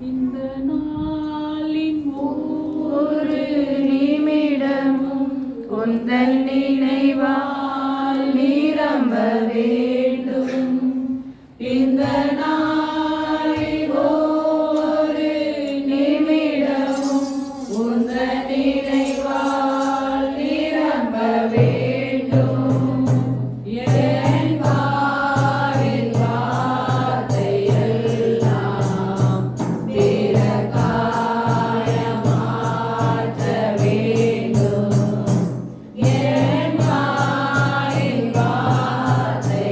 இந்த நாளின் ஒரு நிமிடமும் உந்தன் நினைவால் நிரம்ப வேண்டும். இந்த நாளில் ஒரு நிமிடமும் உந்தன் நினைவால் நிரம்ப வேண்டும். என் வாயின் வார்த்தையெல்லாம் பிறகாய மாற்ற வேண்டும். என் வாயின் வார்த்தையெல்லாம்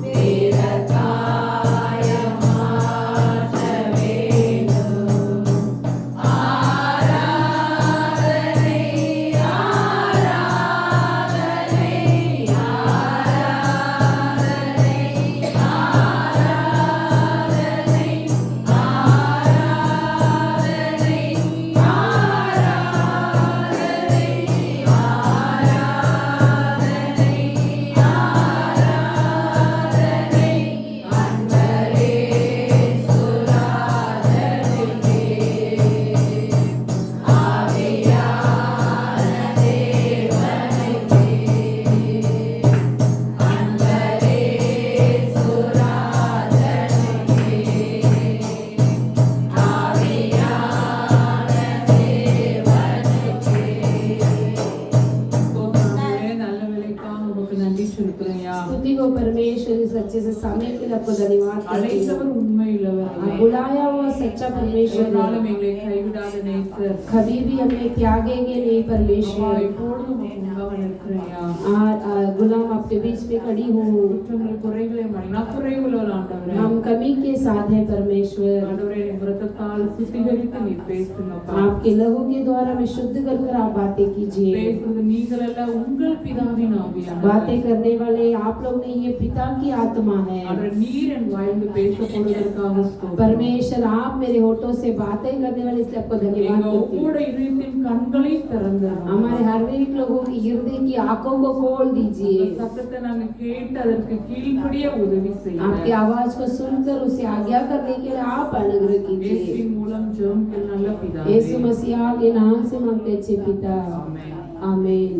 பிறகாய மாற்ற வேண்டும். ஆராதனை ஆராதனை ஆராதனை ஆராதனை அன்பரே சுராதனிலே ஆவியான தேவனுக்கே. அன்பரே சுராதனிலே ஆவியான தேவனுக்கே. ஸ்தோத்திரமே, நல்ல வேலைக்காக உமக்கு நன்றி சொல்லுகிறேன்யா. स्तुति हो परमेश्वर, इस अच्छे से समय के लिए आपको धन्यवाद करती அழைத்தவர் हूँ। உண்மையுள்ளவர். आप बुलाया हुआ सच्चा परमेश्वर ஒரு நாளும் है। எங்களை கைவிடாத நேசர். कभी भी हमें त्यागेंगे नहीं அப்பா, परमेश्वर। எப்பொழுதும் உமக்கு முன்பாக நிற்கிறேன்யா. गुलाम आपके बीच में खड़ी हूँ। குற்றங்கள் குறைகளை மன்னினா குறைவுள்ள ஆண்டவரே. हम कमी के साथ हैं परमेश्वर। ஆண்டவரே, என் விரதத்தால் சுத்திகரித்து நீ பேசுங்கப்பா. आपके लहू के द्वारा में शुद्ध कर कर आप बातें कीजिए। பேசுறது நீங்கள் அல்ல, உங்கள் பிதாவின் ஆவியானவர். बातें करने वाले आप लोग नहीं, ये पिता की आत्मा है। ஆண்டவரே, நீர் என் வாயிலிருந்து பேச போனதற்காக ஸ்தோத்திரம். परमेश्वर आप मेरे होठों से बातें करने वाले, इसलिए आपको धन्यवाद எங்க करती हूँ। ஒவ்வொரு இதயத்தின் கண்களை திறந்தருளும். हमारे हर एक लोगों की हृदय की आंखों को खोल அந்த दीजिए। சத்தத்தை நாங்க கேட்டு அதற்கு கீழ்ப்படிய உதவி आपकी செய்யுங்க. आवाज को सुनकर उसे आज्ञा करने के लिए आप अनुग्रह कीजिए। இயேசுவின் மூலம் ஜெபம் கேள் நல்ல பிதாவே. यीशु मसीह के नाम से मांगते अच्छे पिता, ஆமென். आमीन।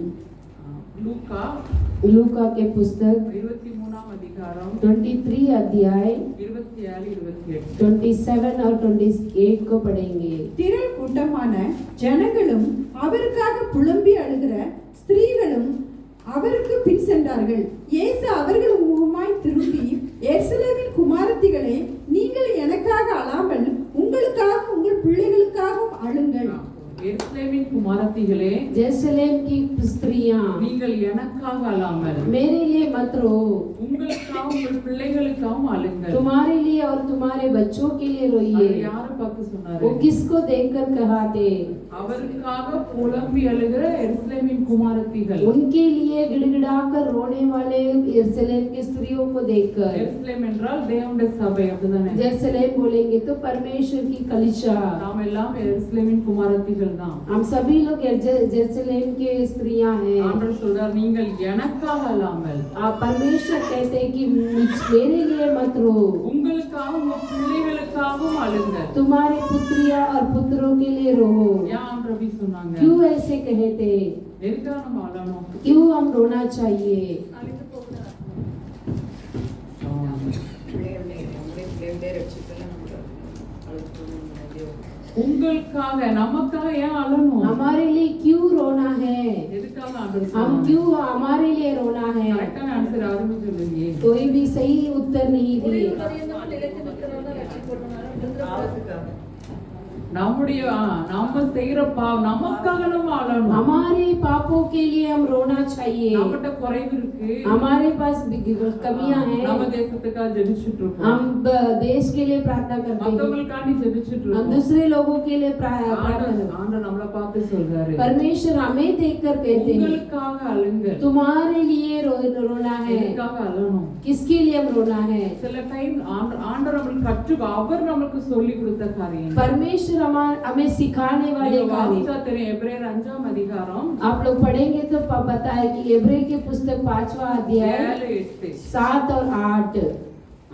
லூக்கா लूका के पुस्तक 23ஆம் அதிகாரம் 23 अध्याय 27 28. 27 और 28 को पढ़ेंगे। திரள் கூட்டமான ஜனங்களும் அவருக்காக புலம்பி அழுகிற ஸ்திரீகளும் அவருக்கு பின் சென்றார்கள். இயேசு அவர்கள் முகமாய் திரும்பி, எருசலேமின் குமாரத்திகளே, நீங்கள் எனக்காக அழாமல் உங்களுக்காகவும் உங்கள் பிள்ளைகளுக்காகவும் அழுங்கள். எருசலேமின் குமாரத்திகளே, जेरूसलेम की स्त्रियां, நீங்கள் எனக்காக அழாமல் मेरे लिए मत रो, உங்களுக்காகவும் உங்கள் பிள்ளைகளுக்காகவும் அழுங்கள். तुम्हारे लिए और तुम्हारे बच्चों के लिए அவர் रोइए। யாரை பார்த்து சொன்னாரு? वो किसको देखकर कहा थे? அவருக்காக புலம்பி அழுகிற எருசலேமின் குமாரத்திகள். उनके लिए गिड़गिड़ाकर रोने वाले यरूशलेम की स्त्रियों को देखकर। எருசலேம் என்றால் தேவனுடைய சபை, அப்படிதானே? जेरूसलेम बोलेंगे तो परमेश्वर की कलीसिया। நாம் எல்லாம் எருசலேமின் குமாரத்திகள் தான். हम सभी लोग जेरूसलेम के स्त्रियां हैं। ஆண்டவர் சொல்றார், நீங்கள் எனக்காக அழாமல் आप परमेश्वर कहते हैं कि मेरे लिए मत रो, உங்களுக்காகவும் உங்க பிள்ளைகளுக்காகவும் அழுங்கள். तुम्हारी पुत्रियां और पुत्रों के लिए रो। ஏன் ஆண்டவர் சொன்னாங்க? क्यों ऐसे कहे थे? எதுக்காக நம்ம அழணும்? क्यों हम रोना चाहिए? உங்களுக்காக நமக்காக ஏன் அழணும்? हमारे लिए क्यों रोना है? எதுக்காக ஆண்டவர் हम சொன்னாங்க? क्यों हमारे लिए रोना है? கரெக்டான ஆன்சர் யாருமே சொல்லுங்க. कोई भी सही उत्तर नहीं दिए। நம்முடைய நாம செய்யற பாவம் நமக்காக நம்ம அழணும். हमारे पापों के लिए हम रोना चाहिए। நம்மகிட்ட குறைவு இருக்கு. हमारे पास कमियां நம்ம हैं। தேசத்துக்காக ஜெபிச்சிட்டு இருக்கோம். हम देश के लिए प्रार्थना करते हैं, மத்தவங்களுக்காண்டி ஜெபிச்சிட்டு हम இருக்கோம். दूसरे लोगों के लिए प्रार्थना करते ஆண்டவர் நம்மள பார்த்து சொல்றாரு, हैं। परमेश्वर हमें देखकर कहते हैं, உங்களுக்காக அழுங்கள். तुम्हारे लिए रोना है। எதுக்காக அழணும்? किसके लिए हम रोना है? சில டைம் ஆண்டவர் நம்மளுக்கு அவர் நமக்கு சொல்லி கொடுத்த காரியம். परमेश्वर हमें सिखाने वाले நீங்க कार्य। வாசிச்சா தெரியும், எபிரேயர் 5ஆம் அதிகாரம் आप लोग पढ़ेंगे तो पता है कि इब्रानी की पुस्तक 5वां अध्याय 7 8. 7 और 8।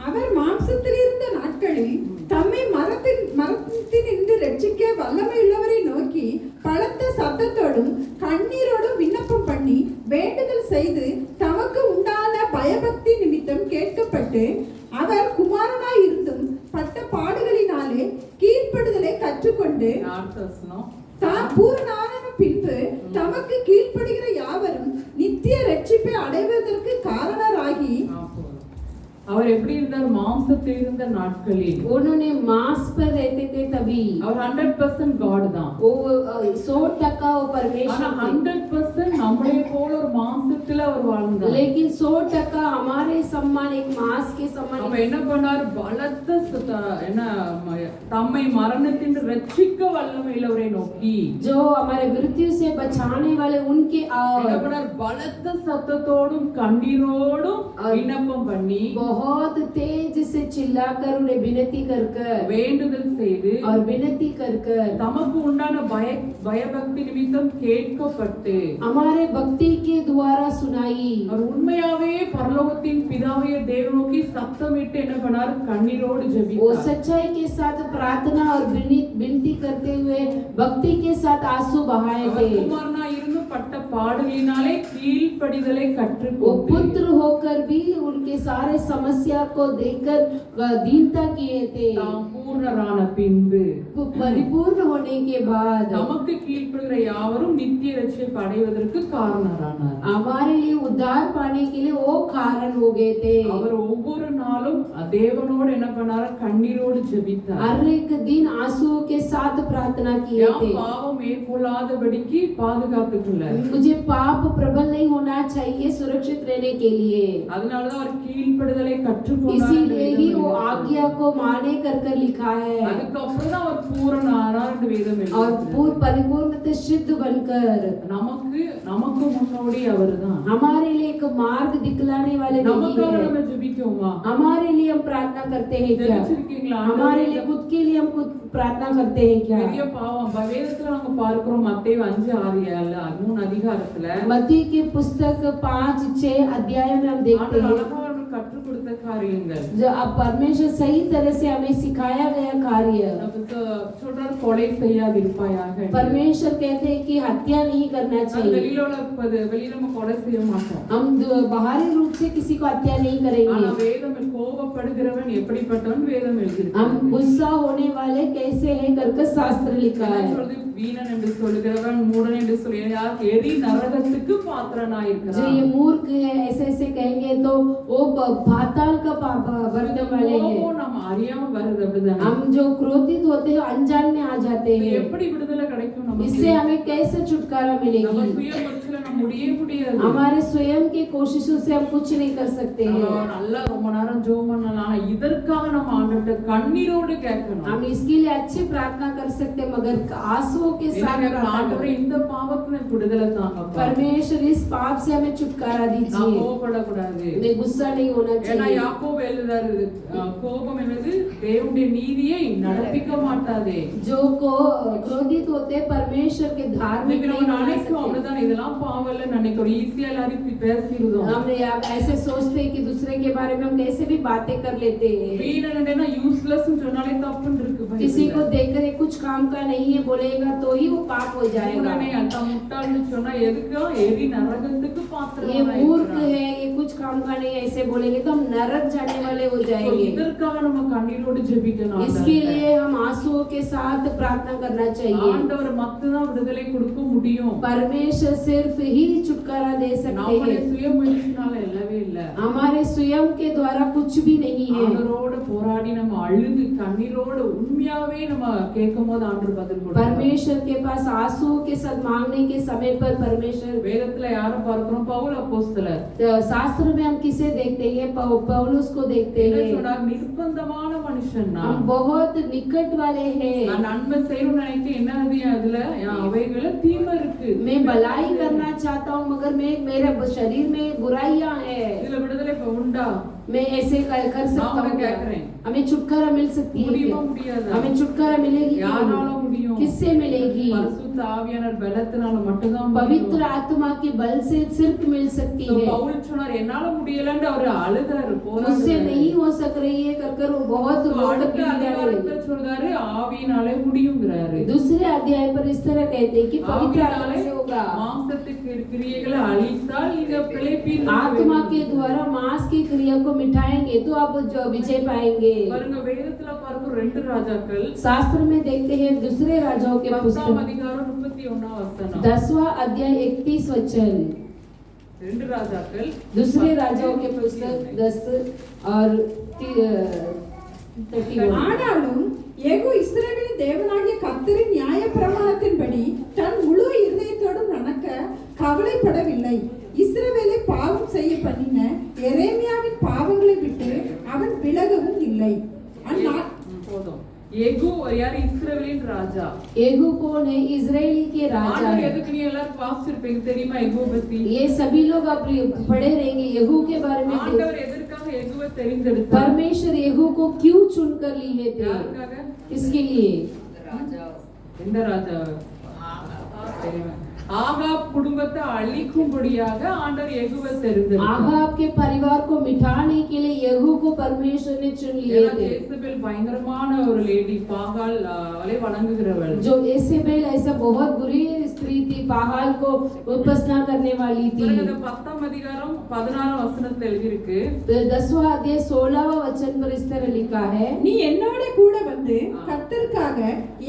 அவர் மாம்சத்தில் இருந்த நாட்களில் தம்மை மரத்தினின்று ரட்சிக்க வல்லமையுள்ளவரை நோக்கி பலத்த சத்தத்தோடும் கண்ணீரோடும் விண்ணப்பம் பண்ணி வேண்டுதல் செய்து தமக்கு உண்டான பயபக்தி நிமித்தம் கேட்கப்பட்டு அவர் குமாரனாய் இருந்தும் பட்ட பாடுகளினாலே கீழ்ப்படுதலை கற்றுக்கொண்டு தான் பூரணான பின்பு தமக்கு கீழ்ப்படுகிற யாவரும் நித்திய ரட்சிப்பை அடைவதற்கு காரணராகி அவர் எப்படி இருந்தார் மாம்சத்தில் இருந்த நாட்களில் उन्होंने मांस पर रहते थे तभी அவர் 100% காட் தான் वो 100% वो परमेश्वर ஆனா 100% நம்மளே போல ஒரு மாம்சத்துல அவர் வாழ்ந்தார் लेकिन 100% हमारे समान एक मांस के அப்ப समान என்ன பண்ணார் பலத்த என்ன தம்மை மரணத்தின் ரட்சிக்க வல்லமையுள்ளவரை நோக்கி जो हमारे मृत्यु से बचाने वाले उनके என்ன பண்ணார் பலத்த சத்தத்தோடும் கண்ணீரோடும் விண்ணப்பம் பண்ணி बहुत तेज से चिल्लाकर उन्हें विनती कर कर வேண்டுதல் செய்து और विनती कर कर தமக்கு உண்டான பயபக்தி நிமித்தம் கேட்கப்பட்டு हमारे भक्ति के द्वारा सुनाई அவர் உண்மையாவே பரலோகத்தின் பிதாவே தேவனை நோக்கி சத்தமிட்டு என்ன பண்ணார் கண்ணீரோடு वो ஜெபித்தார் सच्चाई के साथ प्रार्थना और विनती करते हुए भक्ति के साथ आंसू बहाए அவர் थे குமாரனா இருந்து பட்ட பாடுகளினாலே கீழ்ப்படிதலை वो கற்றுக்கொண்டு पुत्र होकर भी उनके सारे समस्या को देखकर दीनता किए थे தாம் பூர்ணரான பின்பு परिपूर्ण होने के बाद நமக்கு கீழ்ப்படுகிற யாவரும் நித்திய ரட்சிப்பை அடைவதற்கு காரணரானார் हमारे लिए उद्धार पाने के लिए वो कारण हो गए थे அவர் ஒவ்வொரு நாளும் தேவனோடு என்ன பண்ணார் கண்ணீரோடு ஜெபித்தார் हर एक दिन आंसुओं के साथ प्रार्थना किए थे பாவம் மேற்கொள்ளாதபடிக்கு பாதுகாத்துக்கொள்ள मुझे पाप प्रबल नहीं होना चाहिए सुरक्षित रहने के लिए அதனாலதான் அவர் கீழ்ப்படுதலை கற்றுக்கொண்டார் इसीलिए ही वो आज्ञा को माने कर कर लिखा है அதுக்கப்புறம் தான் அவர் பூரணானார் என்று வேதம் और எழுதுகிறது. परिपूर्ण सिद्ध बनकर நமக்கு முன்னோடி அவர்தான் हमारे लिए एक मार्ग दिखलाने वाले वही நமக்காக है நம்ம ஜெபிக்கோமா हमारे लिए हम प्रार्थना करते हैं क्या ஜெபிச்சிருக்கீங்களா हमारे लिए खुद के लिए हम खुद प्रार्थना करते हैं क्या பெரிய பாவம் வேதத்துல நாங்க பார்க்கிறோம் மத்தேயு 5:6-7 3 அதிகாரத்துல मत्ती की पुस्तक 5-6 अध्याय में हम देखते हैं அழகா கற்றுக் கொடுத்த காரியங்கள் जो अब परमेश्वर सही तरह से हमें सिखाया गया कार्य சொல்றார் கொலை செய்யாதிருப்பாயாக परमेश्वर कहते हैं कि हत्या नहीं करना चाहिए வெளியில நம்ம கொலை செய்ய மாட்டோம் हम बाहरी रूप से किसी को हत्या नहीं ஆனா करेंगे வேதம் கோபப்படுகிறவன் எப்படிப்பட்டவன் வேதம் எழுதியிருக்கு हम गुस्सा होने वाले कैसे हैं करके शास्त्र लिखा है சொல்றது வீணன் என்று சொல்லுகிறவன் மூடன் என்று சொல்லுகிறார் எரி நரகத்துக்கு பாத்திரனாய் जो இருக்கிறான் ये मूर्ख है ऐसे कहेंगे तो वो पाताल का बर्तन वाले हैं நம்ம அறியாம வருது அப்படிதான் हम जो क्रोधित होते हैं अनजान में आ जाते हैं எப்படி விடுதலை கிடைக்கும் நமக்கு इससे हमें कैसे छुटकारा நம்ம मिलेगी சுய முயற்சியில நம்ம முடியாது हमारे स्वयं की कोशिशों से हम कुछ नहीं कर सकते हैं நல்லா ரொம்ப நேரம் ஜெபம் பண்ணலாம் ஆனா இதற்காக நம்ம ஆண்டவர்ட்ட கண்ணீரோடு கேட்கணும் हम इसके लिए अच्छी प्रार्थना कर सकते हैं मगर आंसुओं के साथ प्रार्थना ஆண்டவரே करें। இந்த பாவத்துல விடுதலை தாங்கப்பா परमेश्वर इस पाप से हमें छुटकारा நான் दीजिए கோபப்படக்கூடாது हमें गुस्सा नहीं होना ஏன்னா चाहिए யாக்கோபு எழுதுறாரு கோபம் என்பது தேவனுடைய நீதியை நடப்பிக்க மாட்டாதே जो को क्रोधित होते परमेश्वर के धार्मिक இன்னைக்கு नहीं நம்ம बना நினைக்கிறோம் सकते அப்படிதான் இதெல்லாம் பாவம் இல்ல நினைக்கிறோம் ஈஸியா எல்லாரும் பேசிடுறோம் हमने आप ऐसे सोचते हैं कि दूसरे के बारे में हम कैसे भी बातें कर लेते हैं வீணனா யூஸ்லெஸ் சொன்னாலே தப்புன்னு இருக்கு किसी को देखकर ये कुछ काम का नहीं है बोलेगा तो ही वो पाप हो जाएगा உடனே அந்த முட்டாள்னு சொன்னா எதுக்கு எரி நரகத்துக்கு ये பாத்திரமா मूर्ख है ये कुछ काम का नहीं ऐसे बोलेंगे तो हम नरक जाने वाले हो जाएंगे இதற்காக நம்ம கண்ணீரோடு ஜெபிக்கணும் इसके लिए हम आंसुओं के साथ प्रार्थना करना चाहिए ஆண்டவர் மட்டும்தான் விடுதலை கொடுக்க முடியும் परमेश्वर सिर्फ ही छुटकारा दे सकते நம்முடைய हैं சுய முயற்சினால இல்லவே இல்ல हमारे स्वयं के द्वारा कुछ भी नहीं है ஆண்டவரோட போராடி நம்ம அழுது கண்ணீரோட உண்மையாவே நம்ம கேட்கும்போது ஆண்டவர் பதில் கொடுப்பார் परमेश्वर के पास आंसुओं के साथ मांगने के समय पर परमेश्वर வேதத்துல யாரை பார்க்கிறோம் பவுல் அப்போஸ்தலர் शास्त्र में हम किसे देखते हैं पौलुस को देखते என்ன हैं சொன்னார் நிர்பந்தமான மனுஷன் हम நான் बहुत निकट वाले हैं நான் நன்மை செய்யணும்னு நினைக்க என்ன அதுல அவைகள தீமை இருக்கு मैं भलाई करना चाहता हूँ मगर मैं मेरे शरीर में बुराइयां हैं இதுல விடுதலை உண்டா मैं ऐसे कर सकता हूँ क्या? हमें छुटकारा मिल सकती है முடியுமா क्या? முடியாதா हमें छुटकारा मिलेगी कि யாரால नहीं? முடியும் किससे मिलेगी பரிசுத்த பரிசுத்த ஆவியானவர் பலத்தினால மட்டும்தான் पवित्र आत्मा के बल से सिर्फ मिल सकती है। பவுல் சொன்னார் என்னால முடியலன்னு அவர் அழுதாரு मुझसे नहीं हो सक रही है कर वो बहुत அடுத்த அதிகாரத்துல சொல்றாரு ஆவியினாலே முடியுங்கிறாரு दूसरे अध्याय पर इस तरह कहते हैं कि पवित्र आत्मा से होगा। மாம்சத்துக்கு கிரியைகளை அழித்தால் நீங்க பிழைப்பீர்கள்। आत्मा के द्वारा मांस की क्रिया को मिटाएंगे तो आप जो विजय पाएंगे। பாருங்க வேதத்துல பாருங்க 2 ராஜாக்கள் शास्त्र में देखते हैं दूसरे राजाओं के 10 पुस्तक அதிகாரம் 31 வசனம் 10वां अध्याय 31 वचन 2 ராஜாக்கள் दूसरे राजाओं के पुस्तक 10 और 31। ஆனாலும் யெகூ இஸ்ரவேலின் தேவனாகிய கர்த்தரின் நியாயப்பிரமாணத்தின்படி தன் முழு இருதயத்தோடும் நடக்க கவலைப்படவில்லை. இஸ்ரவேலை பாவம் செய்ய பண்ணின எரேமியாவின் பாவங்களை விட்டு அவன் விலகவும் இல்லை. போதும் யெகூ யார் இஸ்ரவேலின் ராஜா येहू कौन है? इजरायली के राजा ஆண்டவர் है। எதுக்கு நீ எல்லாரும் வாசிச்சிருப்பீங்க தெரியுமா யெகூ பத்தி ये सभी लोग आप पढ़े रहेंगे येहू के बारे में। ஆண்டவர் எதற்காக யெகூவை தெரிந்தெடுத்தார் परमेश्वर येहू को क्यों चुनकर लिए थे? யாருக்காக किसके लिए? எந்த ராஜா தெரியுமா ஆகாப் குடும்பத்தை அழிக்கும்படியாக ஆண்டவர் யெகூவை தெரிந்தெடுத்தார் आहाब के परिवार को मिटाने के लिए येहू को परमेश्वर ने चुन लिए थे। येसेबेल பயங்கரமான ஒரு லேடி பாகால் அவளை வணங்குகிறவள் जो एसेबेल ऐसा बहुत बुरी स्त्री थी, बाहाल को उपासना करने वाली थी। இந்த 10ஆம் அதிகாரம் 16ஆம் வசனத்துல எழுதி இருக்கு 10वां अध्याय 16वां वचन पर इस तरह लिखा है, நீ என்னோட கூட வந்து கர்த்தருக்காக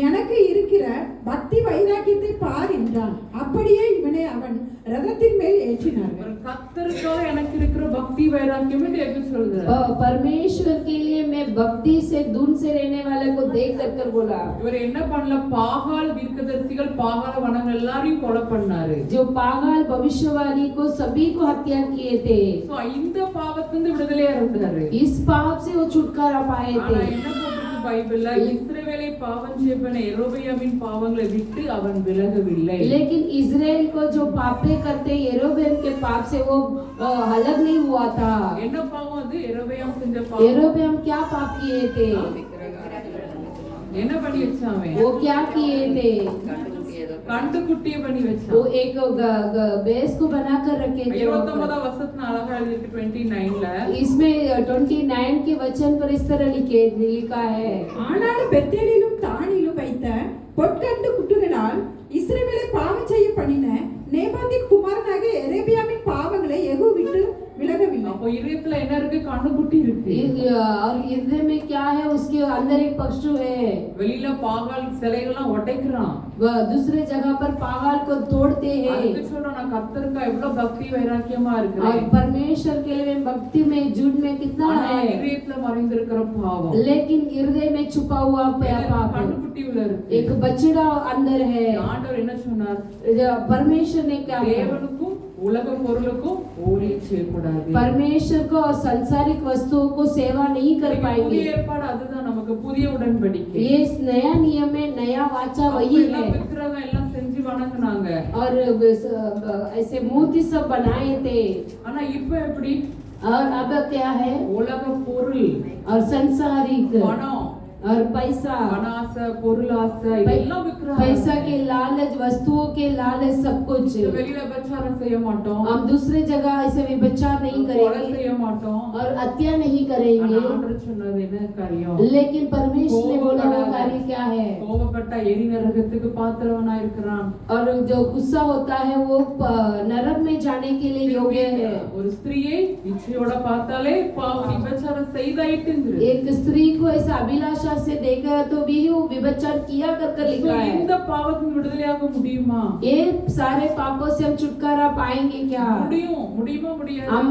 எனக்கு இருக்கிற பக்தி வைராக்கியத்தை பார் என்றான். அப்படியே இவனை அவன் ரதத்தின் மேல் ஏற்றினார்கள். கர்த்தருக்காக எனக்கு இருக்கிற பக்தி வைராக்கியம் என்று சொல்றார் परमेश्वर के लिए मैं भक्ति से दूर से रहने वाले को देख कर बोला। இவர் என்ன பண்ணல பாகால் தீர்க்கதரிசிகள் பாகால் வணங்க எல்லாரையும் கொலை பண்ணாரு जो पागल भविष्यवाणी को सभी को हत्या किए थे। சோ இந்த பாவத்திலிருந்து விடுதலையா இருந்தாரு इस पाप से वो छुटकारा पाए ஆனா थे। என்ன போட்டிருக்கு பைபிள்ல இஸ்ரவேலை பாவம் செய்யப்பன யெரொபெயாமின் பாவங்களை விட்டு அவன் விலகவில்லை लेकिन इजराइल को जो पापे करते यरोबेम के पाप से वो अलग नहीं हुआ था। என்ன பாவம் அது யெரொபெயாம் செஞ்ச பாவம் यरोबेम क्या पाप किए थे? என்ன பண்ணி வச்சான் वो क्या किए थे? கண்டு குட்டியை பண்ணி வச்சான் वो एक बेस को बनाकर रखे थे। 29ஆம் வசனத்துல அழகா எழுதி இருக்கு 29ல इसमें 29 के वचन पर इस तरह लिखा है, ஆனாலும் பெத்தேலிலும் தானிலும் வைத்த பொற்கண்டு குட்டுகளால் இஸ்ரவேலை பாவம் செய்ய பண்ணின நேபாத்தின் குமாரனாகிய எரேமியாவின் பாவங்களை யெகூ விட்டு விலகவில்லை. அப்போ இதயத்துல என்ன இருக்கு கண்ணு குட்டி இருக்கு और हृदय में क्या है? उसके अंदर एक पशु है। வெளியில பாகால் சிலைகள்லாம் உடைக்கிறான் वह दूसरे जगह पर पागल को तोड़ते हैं। அதுக்கு சொல்றான் நான் கர்த்தருக்கு எவ்வளவு பக்தி வைராக்கியமா और இருக்கிறேன் परमेश्वर के लिए भक्ति में झूठ में कितना ஆனா है, இதயத்துல மறைந்திருக்கிற பாவம் लेकिन हृदय में छुपा हुआ पाप கண்ணு குட்டி உள்ள இருக்கு एक बछड़ा अंदर है। ஆண்டவர் என்ன சொன்னார் परमेश्वर ने क्या कहा? தேவனுக்கும் உலக பொருளுக்கும் ஊழியம் செய்யக்கூடாது परमेश्वर को और सांसारिक वस्तुओं को सेवा नहीं कर पाएंगे। புதிய ஏற்பாடு அதுதான் நமக்கு புதிய உடன்படிக்கை ये नया नियम में नया वाचा वही है। விக்கிரகம் எல்லாம் செஞ்சு வணங்குனாங்க और ऐसे मूर्ति सब बनाए थे। ஆனா இப்ப எப்படி और अब क्या है? உலக பொருள் और संसारिक பணம் और पैसा, பணாசை பொருளாசை இதெல்லாம் விக்கிரகம் पैसा के लालच, वस्तुओं के लालच, सब कुछ। வெளியில விபச்சாரம் செய்ய மாட்டோம் हम दूसरे जगह ऐसे विभचार नहीं கொலை करेंगे செய்ய மாட்டோம் और हत्या नहीं ஆனா करेंगे। ஆண்டவர் சொன்னது என்ன காரியம் लेकिन परमेश्वर ने बोला वो कार्य क्या है? கோபப்பட்ட எரி நரகத்துக்கு பாத்திரவனா இருக்கிறான் और जो गुस्सा होता है वो नरक में जाने के लिए योग्य है। ஒரு ஸ்திரியை இச்சையோட பார்த்தாலே பாவம் விபச்சாரம் செய்தாயிட்டு एक स्त्री को ऐसा अभिलाषा से देखा तो भी वो विभचार किया कर लिखा है। இந்த பாவத்தின் விடுதலையாக முடியுமா ये सारे पापों से हम छुटकारा पाएंगे क्या? முடியுமா முடியாது हम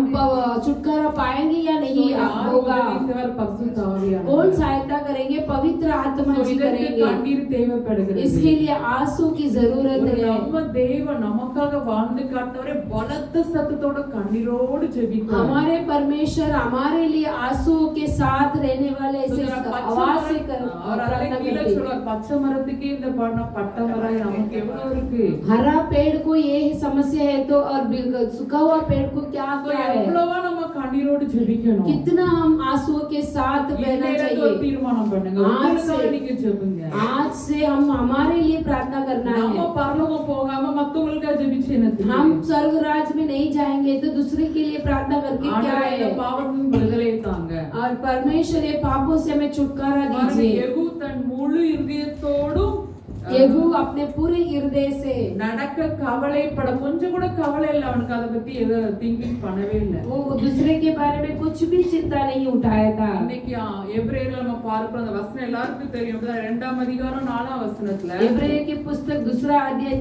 छुटकारा पाएंगे या नहीं? होगा। பரிசுத்த ஆவியானவர் कौन सहायता करेंगे? पवित्र आत्मा जी करेंगे। கண்ணீர் தேவைப்படுகிறது इसके लिए आंसू की जरूरत है। நம்ம தேவன் நமக்காக வாழ்ந்து காட்டவரே பலத்த சத்தத்தோட கண்ணீரோடு ஜெபிக்கிறார் हमारे परमेश्वर हमारे लिए आंसुओं के साथ रहने वाले ऐसे आवाज से प्रार्थना करते हैं। பச்சை மரத்துக்கே இந்த பட்ட மரம் நமக்கு எவ்வளவு இருக்கு हरा पेड़ को ये समस्या है तो और सूखा हुआ पेड़ को क्या क्या है? எவ்வளவா நம்ம கண்ணீரோடு ஜெபிக்கணும். कितना हम आंसुओं के साथ बहना இன்னைக்கு ஒரு चाहिए। தீர்மானம் பண்ணுங்க. आज உங்களுக்காக से- நீங்க ஜெபிங்க. आज से हम हमारे लिए प्रार्थना करना நம்ம है। பரலோகம் போகாம மத்தவங்களுக்காக ஜெபிச்சு என்ன हम स्वर्ग राज्य में नहीं जाएंगे तो दूसरे के लिए प्रार्थना करके क्या ஆண்டவரே இந்த है। பாவத்தின் விடுதலையை தாங்க. और परमेश्वर ये पापों से हमें छुटकारा பாருங்க, दीजिए। யெகூ தன் முழு இருதயத்தோடும் येहू अपने पूरे हृदय से நடக்க கவலைப்பட கொஞ்சம் கூட கவலை இல்ல அவனுக்கு, அதை பத்தி எதை திங்கிங் பண்ணவே இல்ல. वो दूसरे के बारे में कुछ भी चिंता नहीं उठाया था। இன்னைக்கு எபிரேயர்ல நம்ம பார்க்கிற அந்த வசனம் எல்லாருக்கும் தெரியும். 2ஆம் அதிகாரம் 4ஆம் வசனத்துல इब्रानियों की पुस्तक 2 अध्याय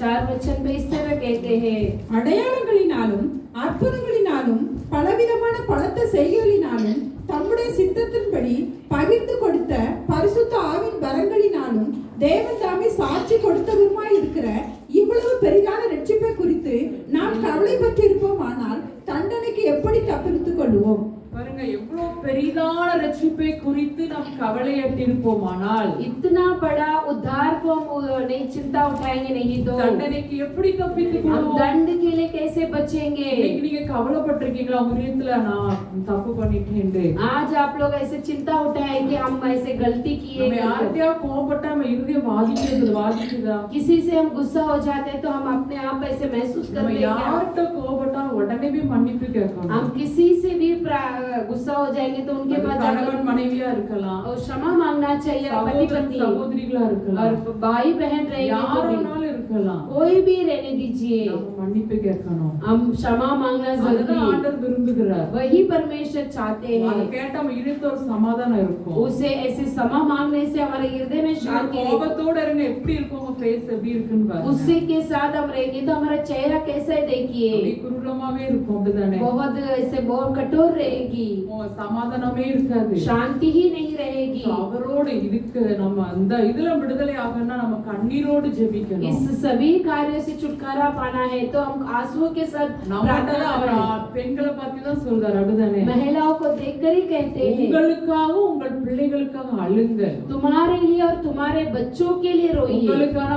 4 वचन में इस तरह कहते हैं, அடையாளங்களினாலும் அற்புதங்களினாலும் பலவிதமான பலத்த செய்கைகளினாலும் தம்முடைய சித்தத்தின்படி பகிர்ந்து கொடுத்த பரிசுத்த ஆவின் வரங்களினாலும் தேவன் தாமே சாட்சி கொடுத்தவருமாய் இருக்கிற இவ்வளவு பெரிதான ரட்சிப்பை குறித்து நாம் கவலைப்பட்டு இருப்போமானால் தண்டனைக்கு எப்படி தப்பித்துக் கொள்வோம்? பாருங்க, எவ்வளவு பெரிதான ரட்சிப்பை குறித்து நாம் கவலையற்று இருப்போமானால் इतना बड़ा उद्धार को हम नहीं चिंता उठाएंगे नहीं तो தண்டனைக்கு எப்படி தப்பித்துக் हम கொள்வோம்? दंड के लिए कैसे बचेंगे। இன்னைக்கு நீங்க கவலைப்பட்டிருக்கீங்களா உங்க வீட்டுல நான் தப்பு பண்ணிட்டேன்னு? आज आप लोग ऐसे चिंता उठाए कि हम ऐसे गलती किए। நம்ம யார்கிட்டயா கோபப்பட்டா நம்ம இருதயம் வாதிக்குதா? किसी से हम गुस्सा हो जाते हैं तो हम अपने आप ऐसे महसूस நம்ம करते हैं क्या? யார்கிட்ட கோபப்பட்டா உடனே போய் மன்னிப்பு கேட்கணும். हम किसी से भी गुस्सा हो जाएंगे तो उनके அது पास கணவன் जाकर மனைவியா இருக்கலாம், और क्षमा मांगना चाहिए। पति சகோதரன் पत्नी சகோதரிகளா और இருக்கலாம், भाई बहन रहेंगे तो भी, யாரோனாலும் இருக்கலாம். कोई भी रहने दीजिए, நம்ம மன்னிப்பு கேட்கணும். हम क्षमा मांगना அதுதான் जरूरी है। ஆண்டவர் விரும்புகிறார். वही परमेश्वर चाहते அதை हैं। கேட்ட நம்ம இருதயத்துல ஒரு சமாதானம் இருக்கும். उसे ऐसे क्षमा मांगने से हमारे हृदय में நீங்க शांति रहेगी। கோபத்தோட இருங்க, எப்படி இருக்கும் உங்க ஃபேஸ், எப்படி இருக்குன்னு பாருங்க. गुस्से के साथ हम रहेंगे तो हमारा चेहरा कैसा है देखिए, அப்படியே குரூரமாவே இருக்கும், அப்படிதானே? बहुत ऐसे बहुत कठोर रहेगी, சமாதானமே இருக்காது. शांति ही नहीं रहेगी। அவரோடு இதுக்கு நம்ம அந்த இதுல விடுதலை ஆகணும்னா நம்ம கண்ணீரோடு ஜெபிக்கணும். इस सभी कार्यों से छुटकारा पाना है तो हम आंसुओं के साथ நம்மட்ட प्रार्थना அவர் करें। பெண்களை பத்தி தான் சொல்றாரு, அப்படிதானே? महिलाओं को देखकर ही कहते हैं, உங்களுக்காகவும் உங்கள் பிள்ளைகளுக்காக அழுங்கள். तुम्हारे लिए और तुम्हारे बच्चों के लिए रोइए। உங்களுக்காக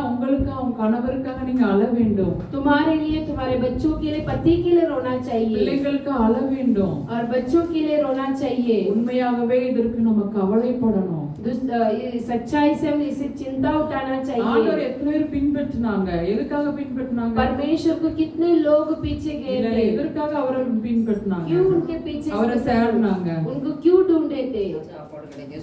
உங்க கணவருக்காக நீங்க அழ வேண்டும். तुम्हारे लिए तुम्हारे बच्चों के लिए पति के लिए रोना चाहिए பிள்ளைகளுக்கு அழ வேண்டும். और बच्चों के लिए रोना चाहिए। உண்மையாகவே இதற்கு நம்ம கவலைப்படணும். ये सच्चाई से हम इसे चिंता उठाना चाहिए। ஆண்டவர் எத்தனை பேர் பின்பற்றினாங்க? எதுக்காக பின்பற்றினாங்க? परमेश्वर को कितने लोग पीछे गए இல்ல, थे, எதற்காக அவரை பின்பற்றினாங்க? क्यों उनके पीछे அவரை தேடினாங்க. उनको क्यों ढूंढे थे,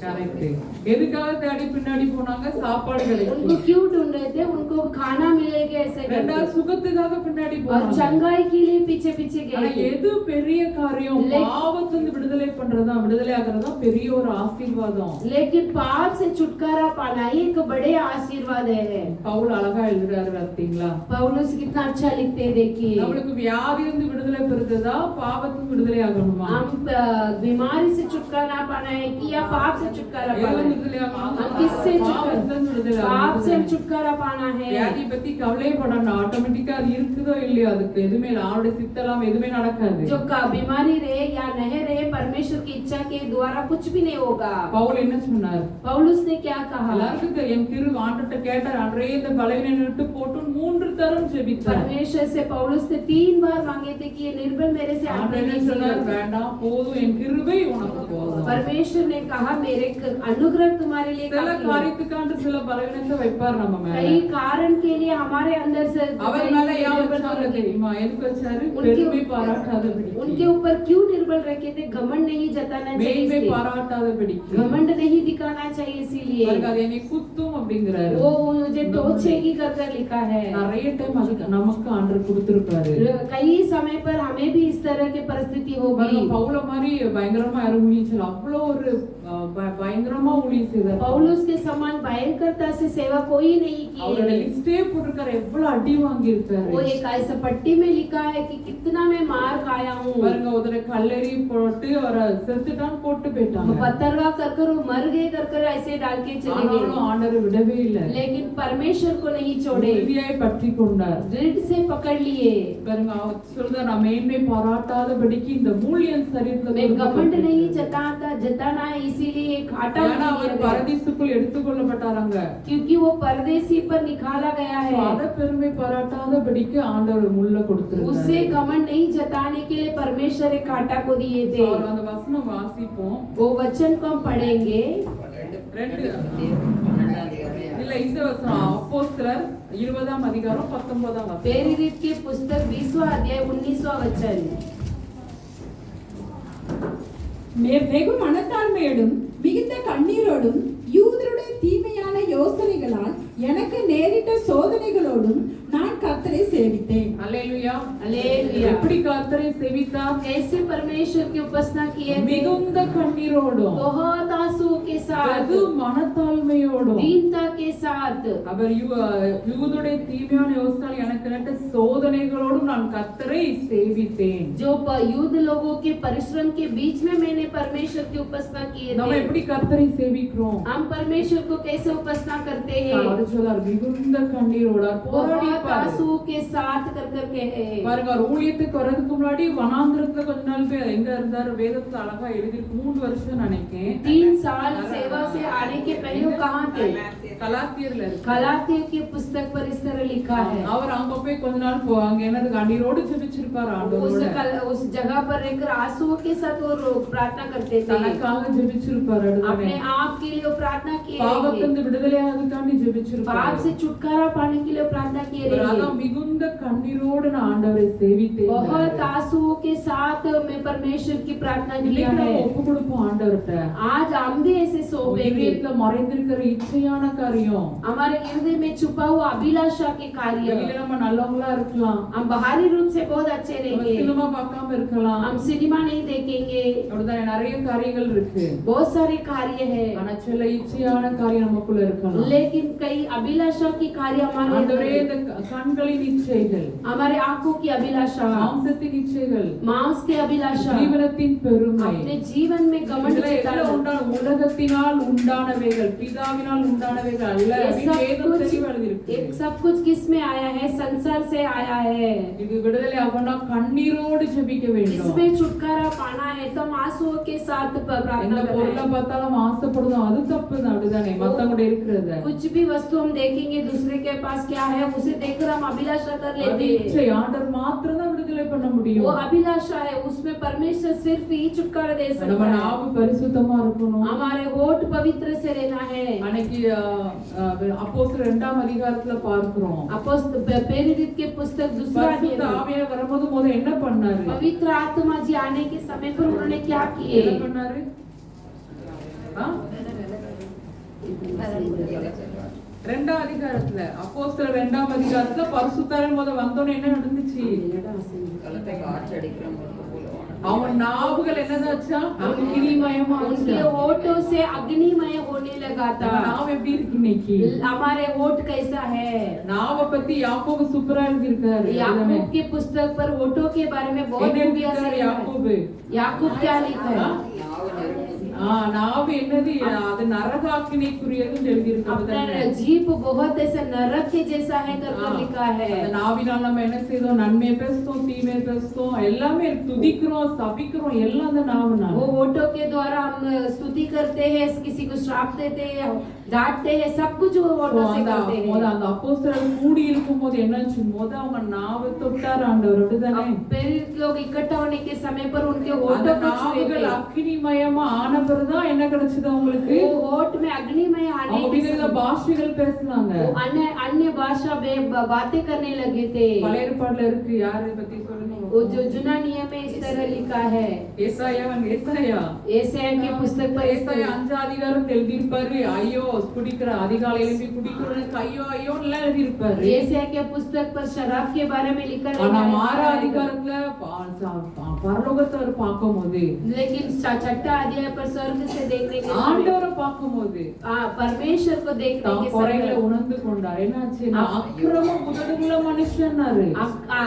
Correct. எதுக்காக தேடி பின்னாடி போனாங்க? சாப்பாடு उनको கிடைக்கும். क्यों ढूंढ रहे थे, उनको खाना मिलेगा ऐसे ரெண்டாவது करके। சுகத்துக்காக பின்னாடி और போனாங்க. चंगाई के लिए पीछे पीछे ஆனா गए थे। எது பெரிய காரியம்? ले- பாவத்திலிருந்து விடுதலை பண்றதா, விடுதலை ஆகுறதா பெரிய ஒரு ஆசீர்வாதம். लेकिन पाप से छुटकारा पाना ही एक बड़े आशीर्वाद है। பவுல் அழகா எழுதுறாரு பார்த்தீங்களா? पौलुस कितना अच्छा लिखते हैं देखिए। நம்மளுக்கு வியாதியிலிருந்து விடுதலை பெறுறதா, பாவத்திலிருந்து விடுதலை ஆகணுமா? हम बीमारी से छुटकारा पाना है कि या पाप से छुटकारा पाना எதுல है? விடுதலை ஆகணும்? हम किससे பாவத்திலிருந்து விடுதலை पाप से हम ஆகணும். छुटकारा पाना है। வியாதி பத்தி கவலைப்படணும். ஆட்டோமேட்டிக்கா அது இருக்குதோ இல்லையோ, அதுக்கு எதுவுமே இல்லை. அவருடைய சித்தலாம் எதுவுமே நடக்காது. जो का बीमारी रहे या नहीं रहे, परमेश्वर की इच्छा के द्वारा कुछ भी नहीं होगा। பவுல் என்ன சொன்னார்? पौलुस ने क्या कहा? எல்லாருக்கும் தெரியும். என் திரு ஆண்டவர்ட்ட கேட்டார், அன்றே இந்த பலவீனம் விட்டு போட்டு 3 தரம் ஜெபித்தார். परमेश्वर से पौलुस ने 3 बार मांगे थे कि ये निर्बल मेरे से ஆண்டவர் आज्ञा என்ன नहीं சொன்னார்? सुनेगा। வேண்டாம், போதும், என் கிருபை உனக்கு போதும். परमेश्वर ने कहा मेरे अनुग्रह तुम्हारे लिए சில काफी है। காரியத்துக்காண்டு சில பலவீனத்தை வைப்பார் நம்ம மேல. कई कारण के लिए हमारे अंदर से அவர் कई மேல ஏன் निर्बल வச்சாரு होंगे। தெரியுமா? எதுக்கு வச்சாரு? उनके பெருமை பாராட்டாதபடி. उनके ऊपर क्यों निर्बल रखे थे? घमंड नहीं जताना चाहिए மேன்மை इसलिए। பாராட்டாதபடி. घमंड नहीं दिखाना चाहिए इसीलिए। பாருங்க, அது என்னை குத்தும் அப்படிங்கிறாரு. वो मुझे टोचेगी कर कर लिखा है। நிறைய டைம் அதுக்கு நமக்கு ஆண்டவர் கொடுத்திருப்பாரு. कई समय पर हमें भी इस तरह की परिस्थिति பாருங்க, होगी। பவுல மாதிரி பயங்கரமா யாரும் ஊழியம் செய்யல. அவ்வளவு ஒரு பயங்கரமா ஊழியம் செய்தார். पौलुस के समान भयंकरता से सेवा कोई नहीं அவரோட की। லிஸ்டே போட்டிருக்காரு, எவ்வளவு அடி வாங்கி இருக்காரு. वो एक ऐसा पट्टी में लिखा है कि कितना मैं मार खाया हूँ। பாருங்க, ஒருத்தரை கல்லெறி போட்டு அவரை செத்துட்டான்னு போட்டு போயிட்டாங்க. पत्थरवा कर कर वो मर गए कर कर ऐसे डाल के चले ஆனாலும் गए, ஆண்டவர் விடவே இல்லை. लेकिन परमेश्वर को नहीं छोड़े, உறுதியாய் பற்றி கொண்டார். दृढ़ से पकड़ लिए। பாருங்க, அவர் சொல்றார், நான் மேன்மை பாராட்ட பாராட்டாதபடிக்கு இந்த ஊழியன் சரீரத்துல मैं घमंड नहीं கொடுக்கப்பட்டிருக்கிறது. जताना है इसीलिए एक घाटा ஏன்னா मुझे அவர் दिया गया। பரதீசுக்குள் எடுத்துக்கொள்ளப்பட்டாராங்க. क्योंकि वो परदेसी पर निकाला गया है। அத பெருமை பாராட்டாதபடிக்கு ஆண்டவர் முள்ள கொடுத்திருந்தார். उससे घमंड नहीं जताने के लिए परमेश्वर एक घाटा को दिए थे। அந்த வசனம் வாசிப்போம். वो वचन को हम पढ़ेंगे। இல்ல இந்த வசனம் அப்போஸ்தலர் 20ஆம் அதிகாரம் 19ஆம் வசனம். प्रेरित की पुस्तक 20वां अध्याय 19वां वचन। வெகு மனத்தாழ்மையோடும் மிகுந்த கண்ணீரோடும் யூதருடைய தீமையான யோசனைகளால் எனக்கு நேரிட்ட சோதனைகளோடும் நான் கர்த்தரை சேவித்தேன். அல்லேலூயா हालेलुया। எப்படி கர்த்தரை சேவித்தார்? कैसे परमेश्वर की उपासना किए थे? மிகுந்த கண்ணீரோடும் बहुत आंसू के साथ, வெகு மனத்தாழ்மையோடும் दीनता के साथ। அவர் யூதருடைய தீமையான யோசனையால் எனக்கு நேரிட்ட சோதனைகளோடும் நான் கர்த்தரை சேவித்தேன். जो युद्ध लोगों के परिश्रम के बीच में मैंने परमेश्वर की उपासना किए நம்ம थे। எப்படி கர்த்தரை சேவிக்கிறோம்? हम परमेश्वर को कैसे उपासना करते हैं? அவர் சொல்றார் மிகுந்த கண்ணீரோட போராடி बहुत आंसू के साथ कर करके है। பாருங்க அவர் ஊழியத்துக்கு வரதுக்கு முன்னாடி வனாந்திரத்துல கொஞ்ச நாள் போய் எங்க இருந்தார்? வேதத்துல அழகா எழுதிருக்கு 3 வருஷம் நினைக்கிறேன். 3 साल सेवा से आने के पहले वो कहाँ थे? கலாத்தியர்ல இருக்கு. गलातियों की पुस्तक पर इस तरह लिखा है। அவர் அங்க போய் கொஞ்ச நாள் அங்க என்னது கண்ணீரோடு ஜெபிச்சிருப்பார் ஆண்டவரோட. उस जगह पर रहकर आंसुओं के साथ वो प्रार्थना करते थे। தனக்காக ஜெபிச்சிருப்பார். अपने आप के लिए वो प्रार्थना किए பாவத்திலிருந்து விடுதலையாகிறதுக்காண்டி ஜெபிச்சிருப்பார். पाप से छुटकारा पाने के लिए प्रार्थना किए அதான் மிகுந்த கண்ணீரோடு நான் ஆண்டவரை சேவித்தேன். बहुत आंसुओं के साथ मैं परमेश्वर की प्रार्थना किया है। ஒப்பு கொடுப்போம் ஆண்டவர்ட்ட. आज हम भी ऐसे सौंपेंगे। இதயத்துல மறைந்திருக்கிற இச்சையான காரியம், हमारे हृदय में छुपा हुआ अभिलाषा के कार्य। வெளியில நம்ம நல்லவங்களா இருக்கலாம், हम बाहरी रूप से बहुत अच्छे रहेंगे, சினிமா பார்க்காம இருக்கலாம், हम सिनेमा नहीं देखेंगे, அப்படிதான் நிறைய காரியங்கள் இருக்கு. बहुत सारे कार्य है, ஆனா சில இச்சையான காரியம் நமக்குள்ள இருக்கலாம். लेकिन कई अभिलाषा की कार्य हमारे ஆண்டவரே अंदर இந்த கண்களின் இச்சைகள், हमारे आंखों की अभिलाषा, மாம்சத்தின் இச்சைகள், मांस की अभिलाषा, ஜீவனத்தின் பெருமை, अपने जीवन में घमंड இதுல எல்லாம் जताना, உண்டான உலகத்தினால் உண்டானவைகள், பிதாவினால் உண்டானவைகள் அல்ல. ये அப்படின்னு सब வேதம் कुछ தெளிவா எழுதியிருக்கு. एक सब कुछ किस में आया है? संसार से आया है। இது விடுதலை ஆகணும்னா கண்ணீரோடு ஜெபிக்க வேண்டும். इसमें छुटकारा पाना है तो आंसुओं के साथ प्रार्थना எந்த करना பொருளை है। பார்த்தாலும் ஆசைப்படுதோம், அது தப்பு தான். அப்படிதானே மத்தவங்க இருக்கிறது कुछ भी वस्तु हम देखेंगे दूसरे के पास क्या है उसे देखकर हम अभिलाषा कर அது लेते இச்சை. हैं। ஆண்டவர் மாத்திரம் தான் விடுதலை பண்ண वो முடியும். अभिलाषा है, उसमें परमेश्वर सिर्फ ही छुटकारा दे நம்ம सकता है। நாவு பரிசுத்தமா இருக்கணும். हमारे होठ पवित्र से रहना है। அன்னைக்கு அப்போஸ்தலர் 2ஆம் அதிகாரத்துல பார்க்கிறோம். अपोस्तल प्रेरित के पुस्तक दूसरा பரிசுத்த अध्याय में ஆவியானவர் வரும்போது முதல்ல என்ன பண்ணாரு? पवित्र आत्मा जी आने के समय पर उन्होंने क्या என்ன किए? பண்ணாரு? ஆ? 2ஆம் அதிகாரத்துல அப்போஸ்தலர் 2ஆம் அதிகாரத்துல பரிசுத்தர் முதல்ல வந்தோனே என்ன நடந்துச்சு? அவன் நாவுகள் என்னதாச்சா? அக்னிமயமாச்சா? उनके होठों से अग्निमय होने लगा था। நாவு எப்படி இருக்கு இன்னைக்கு? हमारे होठ कैसा है? நாவ பத்தி யாக்கோபு சூப்பரா எழுதியிருக்காரு. याकूब की पुस्तक पर होठों के बारे में बहुत என்ன खूबियां से எழுதியிருக்காரு लिखा है। யாக்கோபு? याकूब क्या लिखा है? நாவு என்னது? அது நரகாக்கினைக்குரியதுன்னு எழுதியிருக்காரு. अपना जीभ बहुत ऐसा नरक के जैसा है करके लिखा है। அந்த நாவினால் நம்ம என்ன செய்தோம்? நன்மை பேசுறோம், தீமை பேசுறோம், எல்லாமே துதிக்கிறோம், சபிக்கிறோம், எல்லாம் அந்த நாவுனால. वो होठों के द्वारा हम स्तुति करते हैं, किसी को श्राप देते हैं, डांटते हैं, सब कुछ वो होठों से करते हैं। அந்த அப்போஸ்தலர் கூடி இருக்கும்போது என்னாச்சு? அவங்க நாவை தொட்டார் ஆண்டவர். அப்படிதானே? प्रेरित लोग इकट्ठा होने के समय पर उनके அந்த होठों को छुए நாவுகள் थे। அக்னிமயமா ஆன பிறகுதான் என்ன கிடைச்சது அவங்களுக்கு? वो होठ में अग्निमय आने அவங்க के விதவித समय பாஷைகள் பேசுனாங்க. वो अन्य अन्य भाषा में बातें करने लगे थे। பழைய ஏற்பாடுல இருக்கு. யாரை பத்தி சொல்லுங்க? वो जो जुना नियम में इस तरह लिखा है। ஏசாயா ஏசாயா की पुस्तक पर ஏசாயா 5ஆம் அதிகாரம் எழுதியிருப்பாரு. ஐயோ குடிக்கிற அதிகாலை எழுப்பி குடிக்கிறவனுக்கு ஐயோ ஐயோன்னு எல்லாம் எழுதியிருப்பாரு. ஏசாயா के पुस्तक पर शराब के बारे में लिखा ஆனா है। 6ஆம் அதிகாரத்துல பரலோகத்தை அவர் பார்க்கும்போது, लेकिन छठा अध्याय पर स्वर्ग से देखने के समय ஆண்டவரை பார்க்கும்போது परमेश्वर को देखने தான் के குறைகளை समय உணர்ந்து கொண்டார். என்னாச்சு? அக்கிரம உதடுள்ள மனுஷன்னாரு.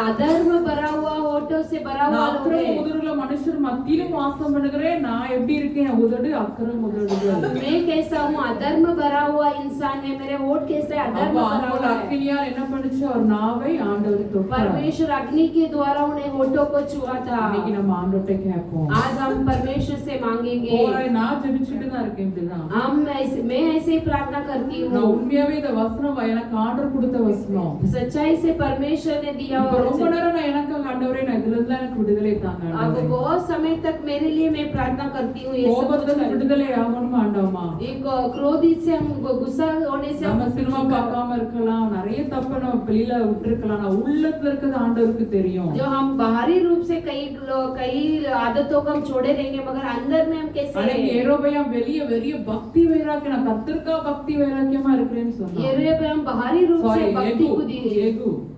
अधर्म भरा हुआ हो ओठों से भरा हुआ நான் लोग அக்கிரம है। உதடுள்ள மனுஷர் மத்தியிலும் வாசம் பண்ணுகிறேன். நான் எப்படி இருக்கேன்? என் உதடு அக்கிரம உதடுகள். मैं कैसा हूँ? अधर्म भरा हुआ इंसान है। मेरे होठ कैसे अधर्म அப்ப भरा ஆண்டவர் हुआ है। அக்கினியால் என்ன பண்ணுச்சு? அவர் நாவை ஆண்டவர் தொட்டார். परमेश्वर अग्नि के द्वारा उन्हें होठों को छुआ था। இன்னைக்கு நம்ம ஆண்டவர்ட்ட கேட்போம். आज हम परमेश्वर से मांगेंगे। போறாய், நான் ஜெபிச்சுட்டு தான் இருக்கேன். இப்படிதான் मैं ऐसे ही प्रार्थना करती நான் हूँ। உண்மையாவே இந்த வசனம் எனக்கு ஆண்டவர் கொடுத்த வசனம். सच्चाई से परमेश्वर ने दिया இப்ப हुआ ரொம்ப वचन। நேரம் நான் எனக்கு ஆண்டவரே நான் இதுல இருந்து எனக்கு விடுதலை தாங்க अब ஆண்டவரே. बहुत समय तक मेरे लिए मैं प्रार्थना करती हूँ। ये सब கோபத்துல कुछ कर- விடுதலை ஆகணும் ஆண்டவமா. एक क्रोधित से हम गुस्सा होने से நம்ம हम சினிமா பார்க்காம இருக்கலாம், நிறைய தப்ப நம்ம வெளியில விட்டுருக்கலாம். ஆனா உள்ளத்துல இருக்கிறது ஆண்டவருக்கு தெரியும். जो हम बाहरी रूप से कई आदतों को हम छोड़े रहेंगे, मगर अंदर में हम कैसे அன்னைக்கு हैं? ஏரோபயாம் வெளிய வெறிய பக்தி வைராக்கியம், நான் கர்த்தருக்கா பக்தி வைராக்கியமா இருக்கிறேன்னு சொன்னான். ये पे हम बाहरी रूप से Sorry, भक्ति को दिए।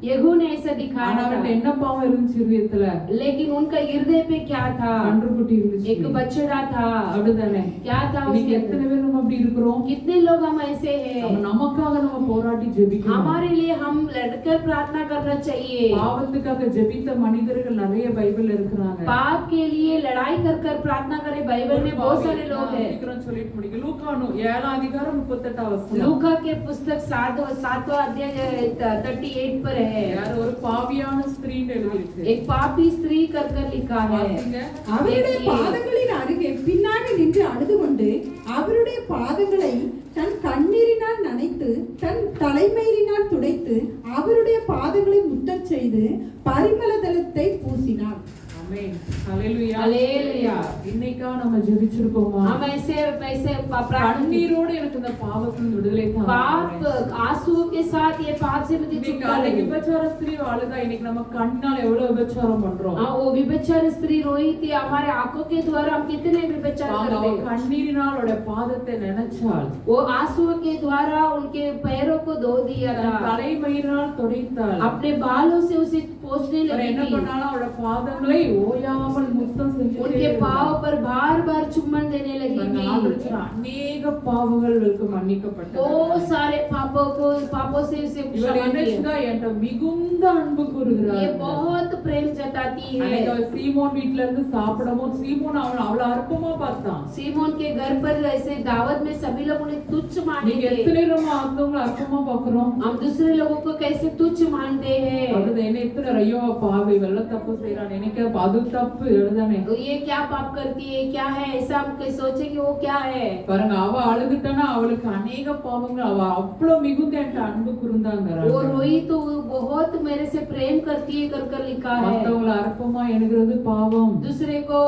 येहू ने ऐसा ஆனா दिखाया அவன்கிட்ட था, என்ன பாவம் இருந்துச்சு இருதயத்துல? लेकिन उनका हृदय पे क्या था? கன்றுக்குட்டி இருந்துச்சு. एक बछड़ा था। அப்படிதானே? क्या था இன்னைக்கு उसके எத்தனை अंदर? பேர் நம்ம அப்படி இருக்கிறோம்? कितने लोग हम ऐसे நம்ம हैं? நமக்காக நம்ம போராடி ஜெபிக்கணும். हमारे लिए हम लड़कर प्रार्थना करना चाहिए। பாவத்துக்காக ஜெபித்த மனிதர்கள் நிறைய பைபிள்ல இருக்கிறாங்க. पाप के लिए लड़ाई कर कर प्रार्थना करे बाइबल में बहुत सारे लोग हैं। சீக்கிரம் சொல்லிட்டு முடிக்க. லூக்கா 7 அதிகாரம் 38 வசனம். लूका के पुस्तक 7वां अध्याय 38 पर है। யார் ஒரு பாவியான ஸ்திரீன்னு எழுதியிருக்கு. एक पापी स्त्री कर कर लिखा है। வாசிங்க. அவருடைய देखिए, பாதங்களின் அருகே பின்னாடி நின்று அழுது கொண்டு அவருடைய பாதங்களை தன் கண்ணீரினால் நனைத்து தன் தலைமயிரினால் துடைத்து அவருடைய பாதங்களை முத்தம் செய்து பரிமள தைலத்தை பூசினார். ஆமென். ஹalleluya. हालेलुया। இன்னைக்கா நம்ம ஜெபிச்சிருக்கோமா? हम ऐसे प्रार्थना கண்ணீரோடு எனக்கு இந்த பாவத்தின் விடுதலை தாங்க. पाप आंसुओं के साथ ये पाप से मुझे இன்னைக்கு छुटकारा அன்னைக்கு दे। விபச்சார ஸ்திரீ வாழுதா? இன்னைக்கு நம்ம கண்ணால எவ்வளவு விபச்சாரம் பண்றோம்? वो विभचार स्त्री रोई थी, हमारे आंखों के द्वारा हम कितने विभचार அவங்க करते அவ हैं। கண்ணீரினால் அவருடைய பாதத்தை நினைச்சாள். वो आंसुओं के द्वारा उनके पैरों को धो दिया தன் था, தலைமயிரால் துடைத்தாள். अपने बालों से उसे पोंछने அவர் लगी என்ன थी। பண்ணாலும் அவருடைய பாதங்களை ஓயாமல் முத்தம் செஞ்சுட்டே उनके இருந்தாள். पांव पर बार बार चुम्बन देने लगी பாருங்க, थी। ஆண்டவர் சொன்ன அநேக பாவங்களுக்கு மன்னிக்கப்பட்டது. बहुत सारे पापों से उसे இவர் क्षमा என்ன किया। செய்தா? என்கிட்ட மிகுந்த அன்பு ये கூறுகிறார். बहुत प्रेम जताती அன்னைக்கு है। அவர் சீமோன் வீட்ல இருந்து சாப்பிடும்போது சீமோன் அவளை அற்பமா பார்த்தான். सीमोन के घर पर ऐसे दावत में सभी लोग उन्हें तुच्छ நீங்க मानेंगे। எத்தனை நம்ம அடுத்தவங்களை அற்பமா பாக்குறோம்? हम दूसरे लोगों को कैसे तुच्छ मानते हैं। அது என்ன எத்தனை ஐயோ பாவி வெள்ள தப்பு செய்யறான் நினைக்க அது தப்பு எழுதானே. तो ये क्या पाप करती है, क्या है, ऐसा हम सोचे कि वो क्या है। பாருங்க, அவ அழுதுட்டானா அவளுக்கு அநேக பாவங்கள், அவ அவ்வளவு மிகுந்த என்கிட்ட அன்பு கூர்ந்தாங்க. वो रोई तो वो बहुत मेरे से प्रेम करती है कर कर लिखा है। மத்தவங்களை அற்பமா எண்ணுகிறது பாவம். दूसरे को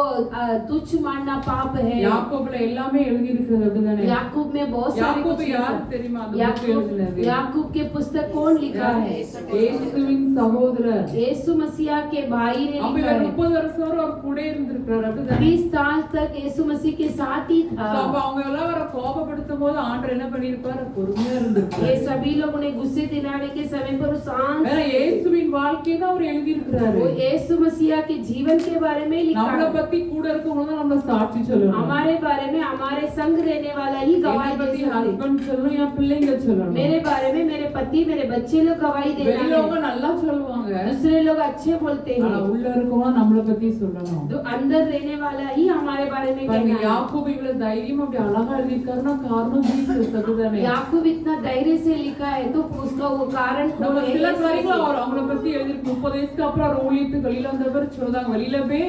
तुच्छ मानना पाप है। யாக்கோபுல எல்லாமே எழுதி இருக்கிறது அப்படிதானே. याकूब में बहुत सारे யாக்கோபு कुछ யார் தெரியுமா? அந்த புக் எழுதினது याकूब के पुस्तक कौन लिखा है? இயேசுவின் சகோதரர். यीशु मसीह के भाई ने அப்ப लिखा இவர் है। 30 வருஷம் வரை அவர் கூட இருந்திருக்கிறார் அப்படிதானே. 30 साल तक यीशु मसीह के साथ ही था। அப்ப அவங்க எல்லாம் வர கோபப்படுத்தும் போது ஆண்டவர் என்ன பண்ணிருப்பாரு? பொறுமையா இருந்திருப்பாரு. ये सभी लोग उन्हें गुस्से दिलाने के समय पर शांत வேற இயேசுவின் வாழ்க்கையை தான் அவர் எழுதி இருக்கிறாரு. वो यीशु मसीह के जीवन के बारे में लिखा நம்மள है। பத்தி கூட இருக்கவங்க தான் நம்மள சாட்சி சொல்லணும். हमारे बारे में हमारे संग रहने वाला ही गवाही என்னை दे பத்தி सकते। ஹஸ்பண்ட் சொல்லணும், என் பிள்ளைங்க சொல்லணும். मेरे बारे में मेरे पति मेरे बच्चे लोग गवाही देना வெளியிலவங்க है। நல்லா சொல்லுவாங்க, दूसरे लोग अच्छे बोलते ஆனா हैं, உள்ள இருக்கவங்க நம்மள பத்தி சொல்லணும். तो अंदर रहने वाला ही हमारे बारे में பாருங்க, कहना है। யாக்கோபு இவ்வளவு தைரியம் அப்படி அழகா எழுதியிருக்காருன்னா காரணம் ஜீசஸ் அதுதானே. याकूब इतना धैर्य से लिखा है तो उसका वो कारण நம்ம कौन है? சில यीशु காரியங்களை मसीह। அவங்கள பத்தி எழுதிருக்கு. 30 வயசுக்கு அப்புறம் அவர் ஊழியத்துக்கு வெளியில வந்தவர் சொல்றாங்க, வெளியில போய்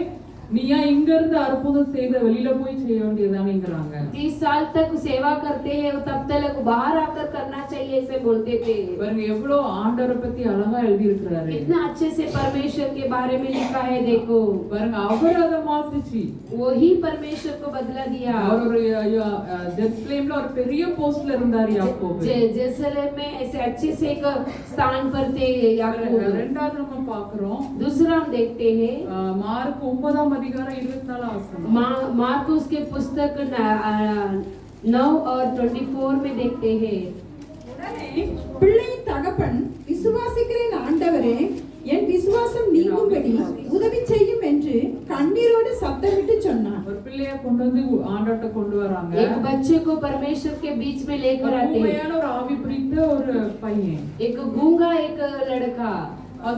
நீயா இங்க இருந்து அற்புதம் செய்த வெளியில போய் செய்ய வேண்டியதுதானேங்கறாங்க. 30 साल तक सेवा करते हैं तब तक बाहर आकर करना चाहिए ऐसे बोलते थे। பாருங்க எவ்வளவு ஆண்டவரை பத்தி அழகா எழுதி இருக்கிறாரு. कितना अच्छे से परमेश्वर के बारे में लिखा है देखो। பாருங்க அவர் அதை மாத்துச்சு. वही परमेश्वर को बदला दिया। அவர் ஒரு ஜெருசலேம்ல ஒரு பெரிய போஸ்ட்ல இருந்தார் யாக்கோபு. जेरूसलम में ऐसे अच्छे से एक स्थान पर थे याकूब। ரெண்டாவது நம்ம பார்க்கிறோம், दूसरा हम देखते हैं மார்க் 9 அதிகாரம் 24 வசனம். मार्कुस के पुस्तक 9 और 24 में देखते हैं। உடனே பிள்ளையின் தகப்பன் விசுவாசிக்கிறேன் ஆண்டவரே, என் விசுவாசம் நீங்கும்படி உதவி செய்யும் என்று கண்ணீரோடு சத்தமிட்டு சொன்னான். ஒரு பிள்ளைய கொண்டு வந்து ஆண்டவர்ட்ட கொண்டு வராங்க. एक बच्चे को परमेश्वर के बीच में लेकर आते हैं। உண்மையான ஒரு ஆவி பிடித்த ஒரு பையன். एक गूंगा एक लड़का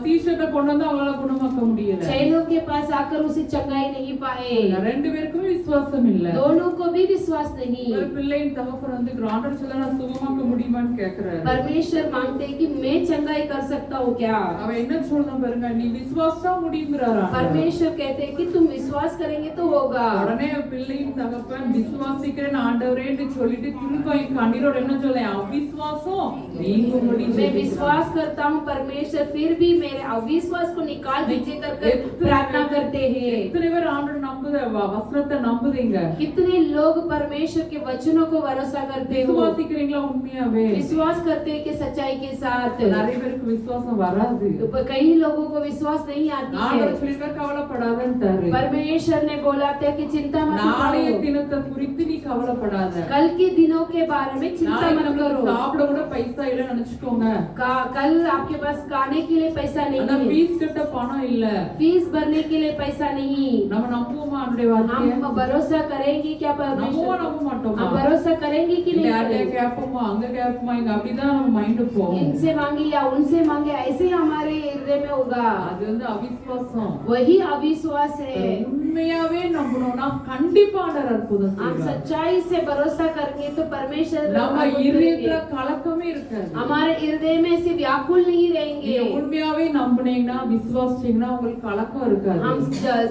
சீஷர்கள் கொண்டு வந்து அவங்களால குணமாக்க முடியல. चेलों के पास आकर उसे चंगाई नहीं पाए, ரெண்டு பேருக்குமே விசுவாசம் இல்ல. दोनों को भी विश्वास नहीं। ஒரு பிள்ளையின் தகப்பன் வந்து ஆண்டவர் சொல்ல நான் சுகமாக்க முடியுமான்னு கேக்குறாரு. परमेश्वर मांगते हैं कि मैं चंगाई कर सकता हूँ क्या? அவன் என்ன சொல்றான் பாருங்க, நீ விசுவாசா முடியுங்கறாரா. परमेश्वर कहते हैं कि तुम विश्वास करेंगे तो होगा। உடனே பிள்ளையின் தகப்பன் விசுவாசிக்கிறேன் ஆண்டவரேன்னு சொல்லிட்டு திரும்ப கண்ணீரோட என்ன சொல்ல, அவிசுவாசம் நீங்கும்படி मैं विश्वास करता हूँ परमेश्वर, फिर भी मेरे अविश्वास को निकाल दीजिए कर प्रार्थना करते हैं। எத்தனை பேர் ஆண்டவர் நம்புத வசனத்தை நம்புதீங்க? कितने लोग परमेश्वर के वचनों को भरोसा करते हो? விசுவாசிக்கிறீங்களா உண்மையாவே? विश्वास करते हैं कि सच्चाई के साथ? நிறைய பேருக்கு விசுவாசம் வராது. तो कई लोगों को विश्वास नहीं आती है। ஆண்டவர் சொல்லிருக்கார் கவலைப்படாதேன்றாரு. परमेश्वर ने बोला था कि चिंता मत நாளைய करो, தினத்தை குறித்து நீ கவலைப்படாத. कल के दिनों के बारे में चिंता நாளைக்கு मत நமக்கு करो। சாப்பிட கூட பைசா இல்ல நினைச்சுக்கோங்க. कल आपके पास खाने के लिए पैसा नहीं ஆனா है, ஃபீஸ் கட்ட பணம் இல்ல. फीस भरने के लिए पैसा नहीं। நம்ம நம்புவோமா ஆண்டவருடைய வார்த்தையை? हम भरोसा करेंगे क्या நம்புவோமா परमेश्वर? நம்ப மாட்டோமா? हम भरोसा करेंगे कि नहीं யார்கிட்ட करेंगे? கேட்போமா அங்க கேட்போமா இங்க அப்படிதான் நம்ம மைண்ட் போகும். इनसे मांगे या उनसे मांगे, ऐसे ही हमारे हृदय में होगा। அது வந்து அவிசுவாசம். वही अविश्वास है। உண்மையாவே நம்பணும்னா கண்டிப்பா ஆண்டவர் அற்புதம் हम செய்வார். सच्चाई से भरोसा करेंगे तो परमेश्वर நம்ம अद्भुत இதயத்துல करेंगे। கலக்கமே இருக்காது. हमारे हृदय में ऐसे व्याकुल नहीं நீங்க रहेंगे। உண்மையாவே நம்புனீங்கன்னா விசுவாசிச்சீங்கன்னா உங்களுக்கு கலக்கம் இருக்காது. हम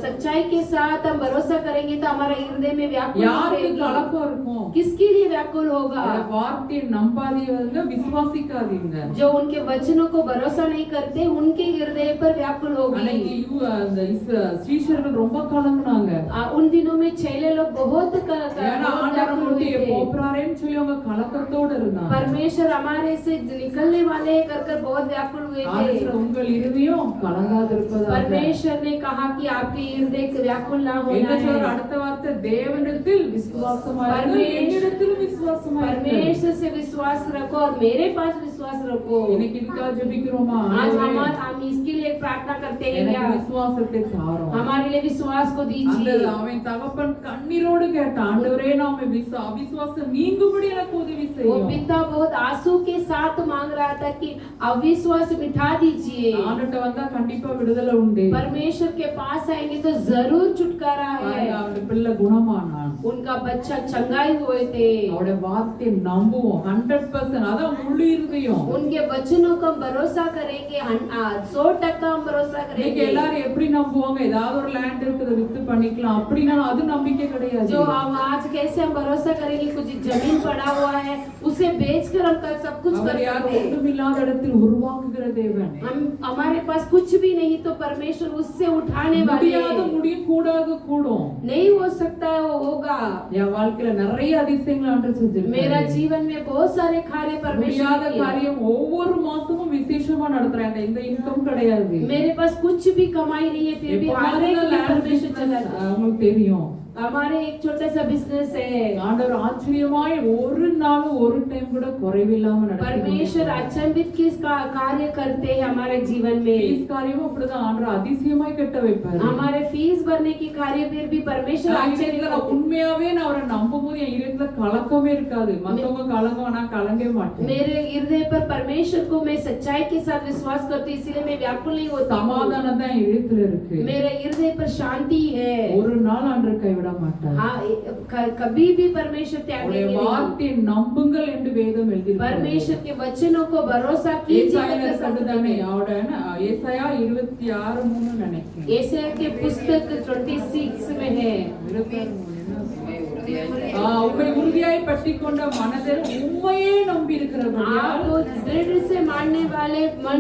सच्चाई के साथ हम भरोसा करेंगे तो हमारे हृदय में व्याकुल नहीं யாருக்கு रहेगी। கலக்கம் இருக்கும்? किसके लिए व्याकुल होगा? அவருடைய வார்த்தையை நம்பாதீங்க, விசுவாசிக்காதீங்க. जो उनके वचनों को भरोसा नहीं करते, उनके हृदय पर व्याकुल அன்னைக்கு होगी। அந்த சீஷர்கள் ரொம்ப கலங்குனாங்க. उन दिनों में चेले लोग बहुत ஏன்னா ஆண்டவர் व्याकुल விட்டு हुए थे। போறாரேன்னு சொல்லி அவங்க கலக்கத்தோட இருந்தாங்க. परमेश्वर हमारे से निकलने वाले हैं कर बहुत व्याकुल हुए ஆண்டவர் थे। உங்கள் இருதயம் கலங்காதிருப்பதாக. परमेश्वर ने कहा कि आपके हृदय व्याकुल ना என்ன होना சொல்ற है। அடுத்த வார்த்தை, தேவனிடத்தில் விசுவாசமாயிருங்கள், என்னிடத்திலும் விசுவாசமாயிருங்கள். परमेश्वर से विश्वास रखो और मेरे पास विश्वास रखो। இன்னைக்கு இதுக்காக ஜெபிக்கிறோமா? आज ஆண்டவரே, हम इसके लिए प्रार्थना करते हैं எனக்கு क्या? விசுவாசத்தை தாரும். हमारे लिए विश्वास को அந்த दीजिए। அவன் தகப்பன் கண்ணீரோடு கேட்டான், ஆண்டவரே நாம அவிசுவாசம் நீங்கும்படி எனக்கு உதவி वो செய்யும். पिता बहुत आंसू के साथ मांग रहा था कि अविश्वास मिटा दीजिए। ஆண்டவர்ட்ட வந்தா கண்டிப்பா விடுதலை உண்டு. परमेश्वर के पास आएंगे तो जरूर छुटकारा है। அவருடைய பிள்ளை குணமானான். उनका बच्चा चंगाई हुए थे। அவருடைய வார்த்தையை நம்புவோம் 100%. அதான் முழு இருதயம். उनके वचनों को हम भरोसा करेंगे, 100% हम भरोसा இன்னைக்கு करेंगे। எல்லாரும் எப்படி நம்புவாங்க? ஏதாவது ஒரு லேண்ட் இருக்குது வித்து பண்ணிக்கலாம் அப்படின்னா அது நம்பிக்கை கிடையாது. जो हम आज कैसे हम भरोसा करेंगे, कुछ जमीन पड़ा हुआ है उसे बेचकर हम कल सब कुछ कर அவர் யார் सकते हैं। ஒன்றுமில்லாத இடத்தில் உருவாக்குகிற தேவன். हम हमारे पास कुछ भी नहीं तो परमेश्वर उससे उठाने वाले முடியாத हैं। முடியும், கூடாது கூடும். नहीं हो सकता है वो होगा। என் வாழ்க்கையில நிறைய அதிசயங்கள் ஆண்டவர் செஞ்சிருக்காரு. मेरा जीवन में बहुत सारे कार्य परमेश्वर முடியாத ने किए। காரியம் ஒவ்வொரு மாசமும் விசேஷமா நடத்துறாங்க. இந்த இன்கம் கிடையாது. मेरे पास कुछ भी कमाई नहीं है, फिर भी हर एक दिन परमेश्वर चलाता है। உங்களுக்கு தெரியும் हमारे एक छोटा सा बिजनेस है। ஆண்டவர் ஆச்சரியமாய் ஒரு நாள் ஒரு டைம் கூட குறைவில்லாம परमेश्वर अचंभित किस कार्य करते हैं हमारे जीवन में। ஃபீஸ் காரியமும் அப்படிதான் ஆண்டவர் அதிசயமாய் கட்ட வைப்பாரு. हमारे फीस भरने की कार्य फिर भी परमेश्वर आश्चर्य करते। உண்மையாவே நான் அவரை நம்பும்போது என் இதயத்துல கலக்கமே இருக்காது. மத்தவங்க கலங்கம், நான் கலங்கவே மாட்டேன். मेरे हृदय पर परमेश्वर को मैं सच्चाई के साथ विश्वास करती हूँ, इसलिए मैं व्याकुल नहीं होती हूँ। சமாதானம் தான் இதயத்துல இருக்கு. मेरे हृदय पर शांति है। ஒரு நாள் ஆண்டவர் கைவிட மாட்டார். हाँ, कभी भी परमेश्वर त्यागेंगे नहीं। வார்த்தையை நம்புங்கள் என்று வேதம் எழுதியிருக்கிறது. परमेश्वर के वचनों को भरोसा कीजिए। ஏசாயா 26:3 நினைக்கிறேன். एसाया के पुस्तक 26 में है। உம்மை உறுதியாய் பற்றிக்கொண்ட மனதில் உம்மையே நம்பி இருக்கிறபடியால் आपको दृढ़ से मानने वाले मन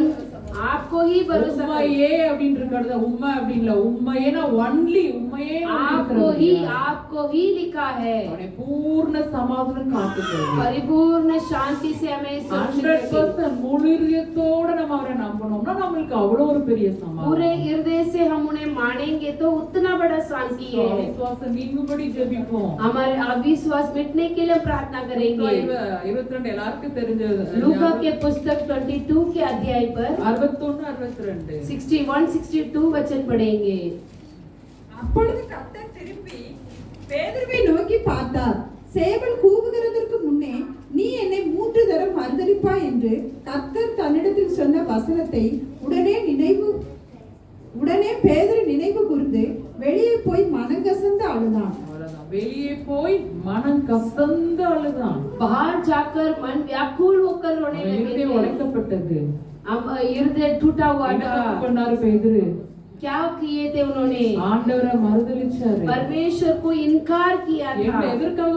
आपको ही भरोसा करे। உம்மையே அப்படின்னு இருக்கிறது உம்மை அப்படின்ல, உம்மையேனா ஒன்லி உம்மையே आपको ही लिखा है। அவருடைய பூர்ண சமாதானம் காத்துக்கிறது. परिपूर्ण शांति से हमें सुरक्षित रखें। 100% முழு இதயத்தோட நம்ம அவரை நம்பணும்னா நம்மளுக்கு அவ்வளவு ஒரு பெரிய சமாதானம். पूरे हृदय से हम उन्हें मानेंगे तो उतना बड़ा शांति है। விசுவாசம் நீங்கும்படி ஜெபிப்போம். हमारे अविश्वास मिटने के लिए प्रार्थना करेंगे। 22 எல்லாருக்கும் தெரிஞ்சது. लूका के पुस्तक 22 के अध्याय पर 61-62 61-62 वचन पढ़ेंगे। அப்பொழுது கர்த்தர் திரும்பி பேதுருவை நோக்கி பார்த்தார். சேவல் கூவுகிறதற்கு முன்னே நீ என்னை 3 தரம் மறுதலிப்பாய் என்று கர்த்தர் தன்னிடத்தில் சொன்ன வசனத்தை உடனே நினைவு மனங்கசந்து அழுதான். அவ்வளவுதான். வெளியே போய் மனம் கசந்து அழுதான். बाहर जाकर मन व्याकुल होकर रोने लगे இருதயம் थे। உடைக்கப்பட்டது. अब हृदय टूटा हुआ என்ன था। தப்பு பண்ணாரு பேதுரு? क्या किए थे उन्होंने? ஆண்டவரை மறுதலிச்சாரு. परमेश्वर को इनकार किया था। எதற்காக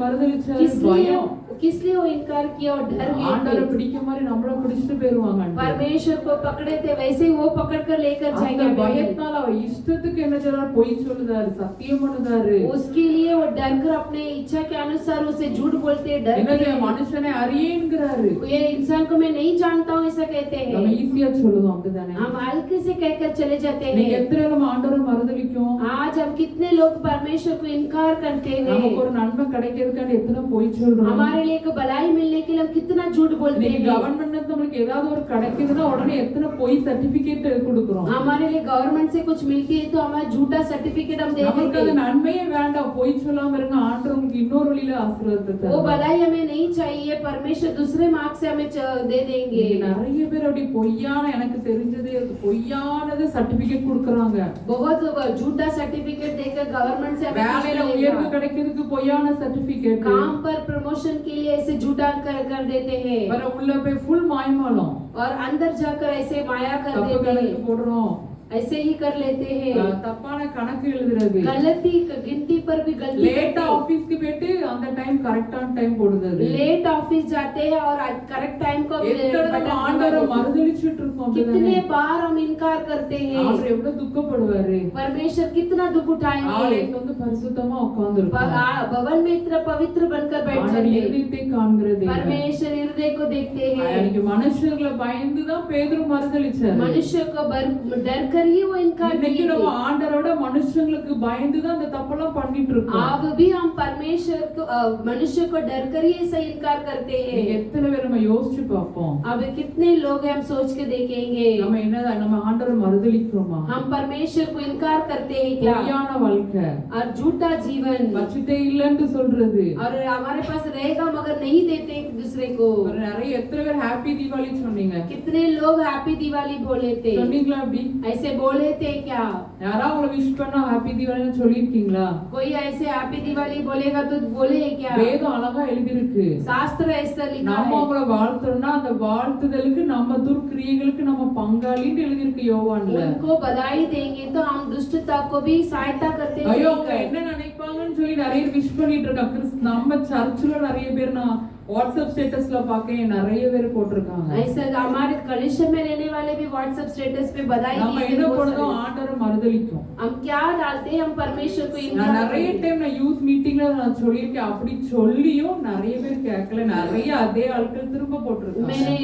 மறுதலிச்சாரு? किसलिए பயம். किसलिए वो इनकार किया और डर ஆண்டவரை गए थे? பிடிக்க மாதிரி நம்மள பிடிச்சிட்டு போயிருவாங்க. परमेश्वर को पकड़े थे वैसे ही वो पकड़ कर लेकर அந்த जाएंगे। பயத்தால அவர் இஷ்டத்துக்கு என்ன செய்றாரு? பொய் சொல்லுதாரு, சத்தியம் பண்ணுதாரு. उसके लिए वो डर कर अपने इच्छा के अनुसार उसे झूठ बोलते हैं, என்ன डरते செய்ய? हैं। மனுஷனை அறியேங்கிறாரு. ये इंसान को मैं नहीं जानता हूँ ऐसा कहते நம்ம हैं। ஈஸியா சொல்லுவோம் அப்படிதானே? हम हल्के से कहकर चले जाते நீங்க हैं। எத்தனை நம்ம ஆண்டவரை மறுதலிக்கும்? आज हम कितने लोग परमेश्वर को इनकार करते நமக்கு हैं। ஒரு நன்மை கிடைக்கிறதுக்காண்டி எத்தனை பொய் சொல்றோம்? हमारे लिए एक भलाई मिलने के लिए हम कितना झूठ बोलते இன்னைக்கு हैं। கவர்மெண்ட்ல நமக்கு ஏதாவது ஒரு கிடைக்குதுன்னா உடனே எத்தனை பொய் சர்டிபிகேட் கொடுக்குறோம். हमारे लिए गवर्नमेंट से कुछ मिलती है तो हमारा झूठा सर्टिफिकेट हम दे நமக்கு देते அது हैं। நன்மையே வேண்டாம், பொய் சொல்லாம இருங்க, ஆண்டவர் உங்களுக்கு இன்னொரு வழியில ஆசீர்வாதத்தை वो தருவார். भलाई हमें नहीं चाहिए, परमेश्वर दूसरे मार्ग से हमें दे देंगे। இன்னைக்கு நிறைய பேர் அப்படி பொய்யான, எனக்கு தெரிஞ்சது பொய்யானது சர்டிபிகேட் கொடுக்கறாங்க. बहुत झूठा सर्टिफिकेट देकर गवर्नमेंट से हमें कुछ வேலையில मिलेगा। உயர்வு கிடைக்கிறதுக்கு பொய்யான சர்டிபிகேட். काम पर प्रमोशन के लिए ऐसे झूठा कर देते हैं வர உள்ள போய் ஃபுல் மாய்மாலம். और अंदर जाकर ऐसे माया कर தப்பு देते கணக்கு हैं, போடுறோம். ऐसे ही कर लेते हैं। தப்பான கணக்கு எழுதுறது. गलती गिनती पर भी गलती லேட்டா ஆபீஸ்க்கு போயிட்டு அந்த டைம் கரெக்டான டைம் போடுறது. लेट ऑफिस जाते हैं और करेक्ट टाइम को எத்தனை நம்ம ஆண்டவரை மறுதலிச்சிட்டு இருக்கோம். कितने बार हम इनकार करते हैं। அவர் எவ்வளவு துக்கப்படுவாரு. परमेश्वर कितना दुख उठाएंगे। ஆலயத்துல வந்து பரிசுத்தமா உட்கார்ந்திருப்பார். भवन में इतना पवित्र बनकर बैठ ஆண்டவர் जाते हैं। இருதயத்தை காண்கிறது. परमेश्वर हृदय को देखते हैं। அன்னைக்கு மனுஷர்களை பயந்து தான் பேதுரு மறுதலிச்சாரு. मनुष्य को डर कर ही वो इनकार இன்னைக்கு किए நம்ம थे। ஆண்டவரோட மனுஷங்களுக்கு பயந்து தான் அந்த தப்பெல்லாம் பண்ணிட்டு இருக்கோம். अब भी हम परमेश्वर को मनुष्य को डर कर ही ऐसा इनकार करते நீங்க हैं। எத்தனை பேர் நம்ம யோசிச்சு பார்ப்போம். अब कितने लोग हैं हम सोच के देखेंगे। நம்ம என்ன நம்ம ஆண்டவரை மறுதலிக்கிறோமா? हम परमेश्वर को इनकार करते हैं क्या? பொய்யான வாழ்க்கை, और झूठा जीवन, பட்சத்தே இல்லைன்னு சொல்றது. और हमारे पास रहेगा मगर नहीं देते एक दूसरे को। நிறைய எத்தனை பேர் ஹாப்பி தீபாவளி சொன்னீங்க? कितने लोग हैप्पी दिवाली बोले थे? சொன்னீங்களா? அப்படி ऐसे बोले थे क्या? யாரா உங்களை விஷ் பண்ணா ஹாப்பி தீபாவளின்னு சொல்லிருக்கீங்களா? कोई ऐसे हैप्पी दिवाली बोलेगा तो बोले क्या? வேதம் அழகா எழுதி இருக்கு. शास्त्र ऐसा लिखा நம்ம है। அவங்கள வாழ்த்துறோம்னா அந்த வாழ்த்துதலுக்கு நம்ம துர்க்கிரியைகளுக்கு நம்ம பங்காளின்னு எழுதி இருக்கு யோவான்ல. उनको बधाई देंगे तो हम दुष्टता को भी सहायता करते हैं। ஐயோ அவங்க என்ன நினைப்பாங்கன்னு சொல்லி நிறைய விஷ் பண்ணிட்டு இருக்காங்க. நம்ம சர்ச்சுல நிறைய பேர் நான் வாட்ஸ்அப் ஸ்டேட்டஸ்ல பாக்கேன், நிறைய பேர் போட்டிருக்காங்க. ऐसा हमारे कलिशा में रहने वाले भी व्हाट्सएप स्टेटस पे बधाई நம்ம देते என்ன हैं। பண்ணுறோம்? ஆண்டவரை மறுதலிக்கும். हम क्या डालते हैं? हम परमेश्वर को நான் इनकार நிறைய करते हैं। டைம் நான் யூத் மீட்டிங்ல நான் சொல்லியிருக்கேன். அப்படி சொல்லியும் நிறைய பேர் கேட்கல. நிறைய அதே ஆட்கள் திரும்ப போட்டிருக்காங்க. मैंने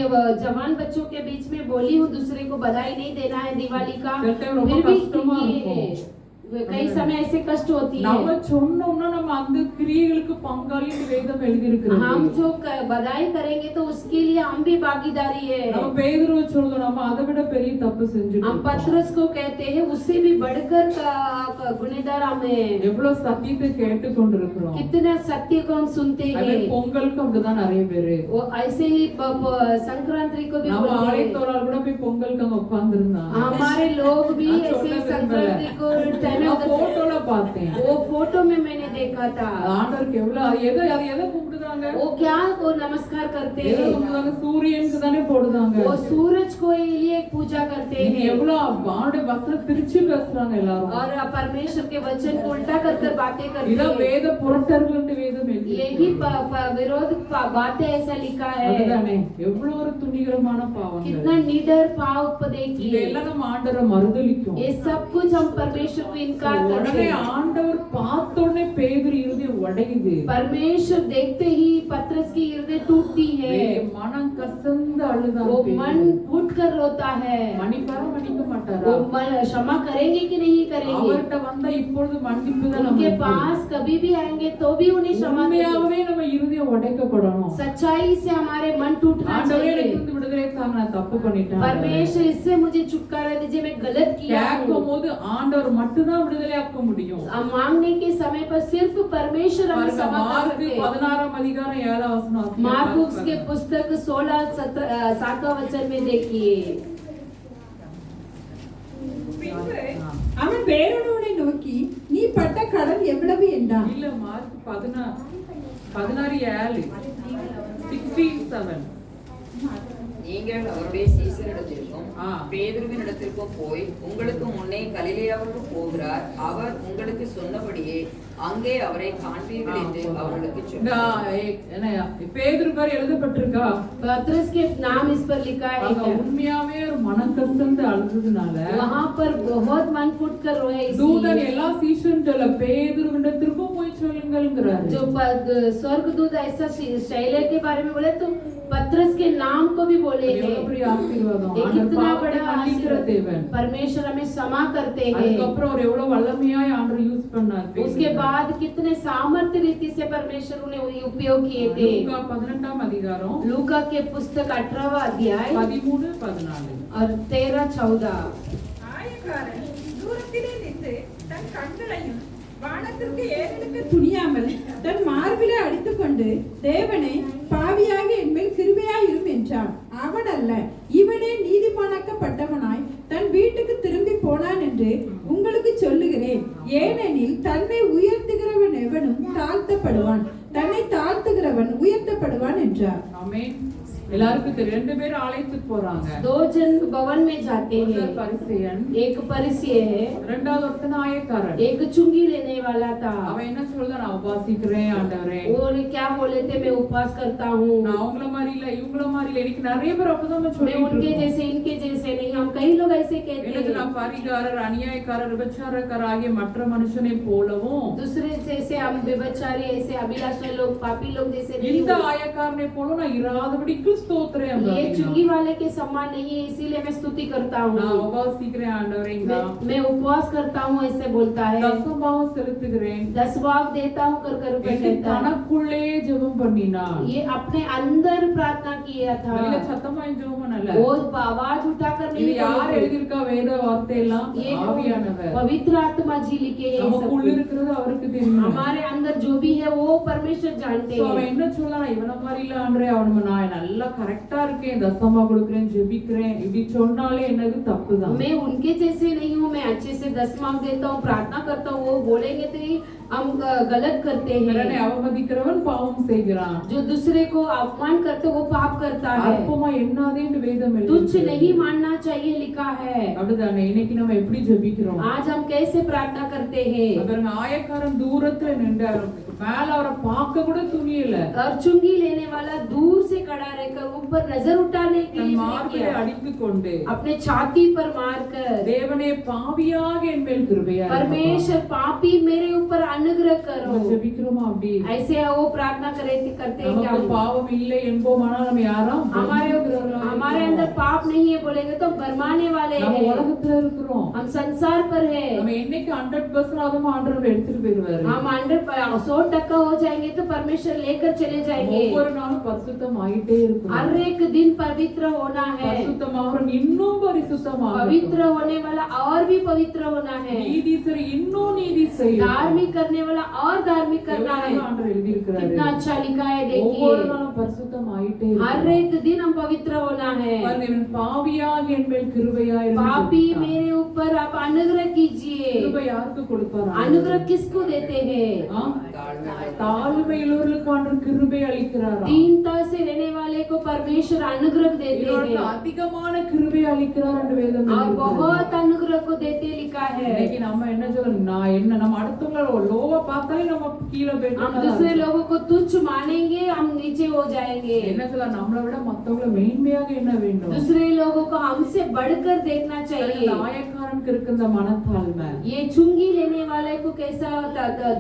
जवान बच्चों के बीच में बोली हूँ दूसरे को बधाई नहीं देना है दिवाली का, कहते हैं, ரொம்ப फिर भी கஷ்டமா ये இருக்கும். कई समय ऐसे कष्ट होती है। நம்ம சொன்னோம்னா நம்ம அந்த கிரியைகளுக்கு பங்காளின்னு வேதம் எழுதி இருக்கு. हम जो बधाई करेंगे तो उसके लिए हम भी भागीदारी है। நம்ம பேதுருவை சொல்றோம், நம்ம அதை விட பெரிய தப்பு செஞ்சுட்டு हम இருக்கோம். पतरस को कहते हैं, उससे भी बढ़कर गुनहगार हम हैं। எவ்வளவு சத்தியத்தை கேட்டு கொண்டிருக்கிறோம். कितना सत्य को हम सुनते அதே हैं। பொங்கலுக்கு அப்படிதான் நிறைய பேரு. वो ऐसे ही संक्रांति को भी நம்ம बोलते हैं। ஆலயத்தோரால் கூட போய் பொங்கலுக்கு அங்க உட்கார்ந்திருந்தாங்க. हमारे लोग भी நான் ऐसे சொல்ல संक्रांति को टाइम நான் போட்டோல பார்த்தேன். वो फोटो में मैंने देखा था। ஆண்டவருக்கு எவ்வளவு அது எதை கும்பிடுறாங்க? वो क्या को नमस्कार करते எதை हैं? கும்பிடுறாங்க? சூரியனுக்கு தானே போடுறாங்க. वो सूरज को लिए पूजा करते இது हैं எவ்வளவு ஆண்டவருடைய வசனம் திருச்சி பேசுறாங்க எல்லாரும். और परमेश्वर के वचन को उल्टा कर बातें करते இதான் हैं। வேத புரட்டர்கள் என்று வேதம் எழுதி यही विरोध बातें ऐसा लिखा है। அதுதானே எவ்வளவு ஒரு துணிகரமான பாவங்கள். कितना निडर पाप देखिए। இதெல்லாம் நம்ம ஆண்டவரை மறுதலிக்கும். ये सब कुछ हम परमेश्वर को इनकार करते உடனே हैं। ஆண்டவர் பார்த்த உடனே பேதுரு இருதயம் உடையுது. परमेश्वर देखते ही पतरस की हृदय टूटती है। மனம் கசந்து அழுதான். वो मन फूट कर रोता है। மன்னிப்பாரா மன்னிக்க மாட்டாரா? वो क्षमा करेंगे कि नहीं करेंगे? அவர்ட்ட வந்தா இப்பொழுது மன்னிப்பு தான் उनके நமக்கு. पास कभी भी आएंगे तो भी उन्हें क्षमा देंगे। உண்மையாகவே நம்ம இருதயம் உடைக்கப்படணும். सच्चाई से हमारे मन टूटना ஆண்டவரே चाहिए। எனக்கு இருந்து விடுதலை தாங்க, நான் தப்பு பண்ணிட்டேன். परमेश्वर इससे मुझे छुटकारा दीजिए, मैं गलत किया हूँ। கேட்கும்போது ஆண்டவர் மட்டும் தான் விடுதலையாக்க முடியும். हम मांगने के समय पर सिर्फ परमेश्वर हमें பாருங்க, क्षमा कर மார்க் सकते हैं। 16 அதிகாரம் 7 வசனம். मार्कुस के पुस्तक 16-7 वचन में देखिए। அவன் பேரனோடை நோக்கி, நீ பட்ட கடன் எவ்வளவு என்றான். இல்ல மார்க் 16:7 நீங்கள் அவருடைய சீசரிடத்திற்கும் பேதுருவினிடத்திற்கும் போய் உங்களுக்கு முன்னே கலிலேயாவுக்கு போகிறார், அவர் உங்களுக்கு சொன்னபடியே அங்கே அவரை காண்பீர்கள் என்று அவர்களுக்கு சொன்னார். பேதுரு பேர் எழுதப்பட்டிருக்கா? पतरस के नाम इस पर लिखा है। உண்மையாவே ஒரு மனம் கசந்து அழுதுனால वहाँ पर बहुत मन फूट कर रोए। தூதன் எல்லா சீஷன்கள பேதுருவினிடத்திற்கும் போய் சொல்லுங்கள்ங்கறாரு। जो स्वर्गदूत ऐसा शैले के बारे में बोले तो पतरस के नाम को भी बोले हैं। कितना बड़ा आशीर्वाद परमेश्वर हमें क्षमा करते हैं। அதுக்கப்புறம் அவர் எவ்வளவு வல்லமையாய் ஆண்டவர் யூஸ் பண்ணார்। उसके बाद कितने सामर्थ्य रीति से परमेश्वर ने उपयोग किए थे। लूका 18 அதிகாரம், लूका के पुस्तक 18वां अध्याय 13-14 और 13-14। ஆயக்காரன் தூரத்திலே நின்று தன் கண்களையும் வானத்திற்கு ஏறெடுக்க துணியாமல் தன் மார்பிலே அடித்துக்கொண்டு, தேவனே, பாவியாக என்மேல் கிருபையாயிரும் என்றான். அவன் அல்ல, இவனே நீதிமானாக்கப்பட்டவனாய் தன் வீட்டுக்கு திரும்பி போனான் என்று உங்களுக்கு சொல்லுகிறேன். ஏனெனில் தன்னை உயர்த்துகிறவன் எவனும் தாழ்த்தப்படுவான், தன்னை தாழ்த்துகிறவன் உயர்த்தப்படுவான் என்றார். ஆமென். எல்லாருக்கும் தெரியும், ரெண்டு பேரும் ஆலயத்துக்கு போறாங்க. दो जन भवन में जाते हैं। பரிசேயன், एक परिसीय है, இரண்டாவது ஒருத்தன் ஆயக்காரன். एक चुंगी लेने वाला था। அவன் என்ன சொல்றான்? நான் உபாசிக்கிறேன் ஆண்டவரே. वो क्या बोले थे? मैं उपवास करता हूँ। நான் அவங்கள மாதிரி இல்ல, இவங்கள மாதிரி இல்ல. எனக்கு நிறைய பேர் அப்படிதான் मैं சொல்லிட்டு उनके இருக்கோம். जैसे इनके जैसे नहीं, हम कई लोग ऐसे कहते எனக்கு हैं। நான் பரிகாரர், அநியாயக்காரர், விபச்சாரக்காரர் ஆகிய மற்ற மனுஷனை போலவும் दूसरे जैसे हम व्यभिचारी, ऐसे अभिलाषी लोग, पापी लोग जैसे नहीं இந்த हूँ। ஆயக்காரனை போல நான் இராதபடிக்கு ஸ்தோத்திரம். ये चुंगी वाले के समान नहीं है, इसीलिए मैं स्तुति करता நான் हूँ। உபாசிக்கிறேன் ஆண்டவரே. मैं उपवास करता हूँ ऐसे बोलता है। தசமபாகம் செலுத்துகிறேன். 10 भाग देता हूँ कर कर என்று कहता है। தனக்குள்ளே ஜெபம் பண்ணினான். ये अपने अंदर प्रार्थना किया था। வெளியில சத்தமா ஜெபம் பண்ணல. वो आवाज उठाकर இது नहीं யார் बोले। எழுதியிருக்கா? வேத வார்த்தை எல்லாம் ये ஆவியானவர். पवित्र आत्मा जी लिखे हैं। நமக்குள்ள இருக்கிறது அவருக்கு தெரியும். हमारे अंदर जो भी है वो परमेश्वर जानते So, அவன் हैं। என்ன சொல்லலாம்? இவன மாதிரி இல்ல ஆண்டவரே, அவன் நான் நல்லா கரெக்டா இருக்கேன், தசமா கொடுக்கிறேன், ஜெபிக்கிறேன், இப்படி சொன்னாலே என்னது தப்புதான். मैं उनके जैसे नहीं हूँ, मैं अच्छे से 10 मार्क देता हूँ, प्रार्थना करता हूँ, वो बोलेंगे तो हम गलत करते பிறனை हैं। அவமதிக்கிறவன் பாவம் செய்கிறான். जो दूसरे को अपमान करते वो पाप करता है। அற்பமா எண்ணாதே என்று வேதம் तुच्छ எழுதியிருக்கிறது. नहीं मानना चाहिए लिखा है। அப்படிதானே? இன்னைக்கு நம்ம எப்படி ஜெபிக்கிறோம்? आज हम कैसे प्रार्थना करते हैं? அப்புறம் ஆயக்காரன் தூரத்துல நின்று மேல அவரை பார்க்க கூட துணியல. और चुंगी लेने वाला दूर से खड़ा रहकर ऊपर नजर उठाने के தன் लिए नहीं மார்பிலே किया, அடித்து கொண்டு, अपने छाती पर मारकर, தேவனே பாவியாக என் மேல் கிருபையா परमेश्वर पापी मेरे ऊपर अनुग्रह करो। ஜெபிக்கிறோமா? அப்படி ऐसे वो प्रार्थना करते हैं क्या? நமக்கு பாவம் இல்லை என்போமானால் நம்ம யாரும் हमारे अंदर पाप नहीं है बोलेंगे तो भरमाने वाले நம்ம हैं। உலகத்துல இருக்கிறோம். हम संसार पर है। நம்ம என்னைக்கு 100% ஆதமா ஆண்டவர் எடுத்துட்டு போயிடுவாரு. हम 100% हो जाएंगे तो परमेश्वर लेकर चले जाएंगे। ஒவ்வொரு நாளும் பரிசுத்தம் ஆயிட்டே இருக்கணும். हर एक दिन पवित्र होना है। பரிசுத்தமாகறோம், இன்னும் பரிசுத்தமாக पवित्र होने वाला और भी पवित्र होना है। நீதி சரி, இன்னும் நீதி செய்யும். धार्मिक करने वाला और धार्मिक करना है। ஆண்டவர் எழுதி இருக்கிறாரு. कितना अच्छा लिखा है ஒவ்வொரு देखिए। நாளும் பரிசுத்தம் ஆயிட்டே हर இருக்கணும். एक दिन हम पवित्र होना है। பாருங்க, இவன் பாவியாக என் மேல் கிருபையா पापी मेरे ऊपर आप अनुग्रह कीजिए। கிருபை யாருக்கு கொடுப்பார்? अनुग्रह किसको देते हैं? தாழ்மையுள்ளவர்களுக்கு ஆண்டவர் கிருபை அளிக்கிறாராம். दीनता से रहने वाले को परमेश्वर अनुग्रह देते இவருக்கு हैं அதிகமான கிருபை அளிக்கிறார் என்று வேதம் और எழுதியிருக்கிறது. बहुत अनुग्रह को देते लिखा है। இன்னைக்கு நம்ம என்ன சொல்றோம்? நான் என்ன, நம்ம அடுத்தவங்கள லோவா பார்த்தாலே நம்ம கீழே हम போயிட்டோம். दूसरे लोगों को तुच्छ मानेंगे, हम नीचे हो जाएंगे। என்ன சொல்ல? நம்மளை விட மத்தவங்கள மேன்மையாக என்ன வேண்டும்? दूसरे लोगों को हमसे बढ़कर देखना चाहिए। இந்த ஆயக்காரனுக்கு இருக்க இந்த மனத்தாழ்மை, ये चुंगी लेने वाले को कैसा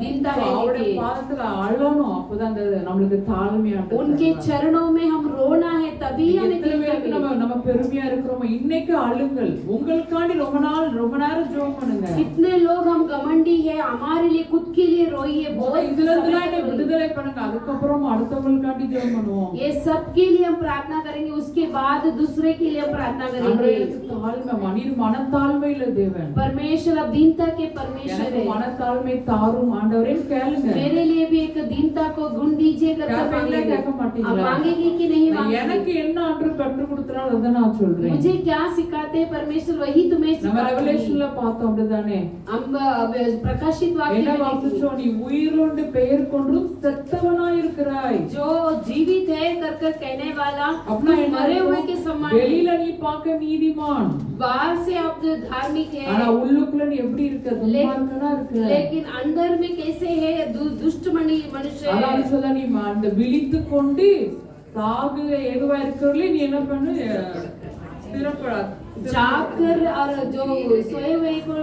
दीनता है அவருடைய देखिए। பாதத்துல அழணும். அப்பதான் அந்த நம்மளுக்கு தாழ்மையா उनके चरणों में हम रोना है, तभी हमें எத்தனை பேருக்கு दीनता मिलेगी। நம்ம பெருமையா இருக்கிறோமோ இன்னைக்கு அழுங்கள். உங்களுக்காண்டி ரொம்ப நேரம் ஜெபம் பண்ணுங்க. कितने लोग हम घमंडी है, हमारे लिए खुद के लिए रो रोइए, முதல்ல बहुत இதுல இருந்துலாம் समय என்னை तक रोइए। விடுதலை பண்ணுங்க, அதுக்கப்புறம் அடுத்தவங்களுக்காண்டி ஜெபம் பண்ணுவோம். ये सबके लिए हम प्रार्थना करेंगे, उसके बाद दूसरे के लिए हम प्रार्थना ஆண்டவரே, करेंगे। எனக்கு தாழ்மை, மனித மனத்தாழ்மையில தேவன், परमेश्वर अब दीनता के परमेश्वर எனக்கு है। மனத்தாழ்மை தாரும் ஆண்டவரே கேளுங்க. मेरे लिए भी एक दीनता को गुण दीजिए करके கேட்பீங்களா, मांगेंगे। கேட்க आप மாட்டீங்களா? मांगेंगे कि नहीं நான் मांगेंगे? எனக்கு என்ன ஆண்டு கற்றுக் கொடுத்தாலும் அதை நான் சொல்றேன். मुझे क्या सिखाते हैं परमेश्वर वही तुम्हें நம்ம सिखाते हैं। ரெவலேஷன்ல பார்த்தோம் அப்படிதானே, हम प्रकाशित वाक्य என்ன में देखेंगे, வாசிச்சோம், நீ உயிரோடு பெயர் கொண்டும் செத்தவனாய் இருக்கிறாய். जो जीवित है कर कर कहने वाला अपना तुम मरे हुए के समान है। வெளியில நீ பார்க்க நீதிமான், बाहर से आप जो धार्मिक ஆனா है, உள்ளுக்குள்ள நீ எப்படி இருக்க, துன்மார்க்கனா இருக்க. लेकिन अंदर में कैसे है दुष्ट मनुष्य அதான் है। சொல்ல, நீ அந்த விழித்து கொண்டு சாகு ஏதுவா இருக்கிறவர்களே நீ என்ன பண்ணு, ஸ்திரப்படாது. जाग कर और जो सोए हुए को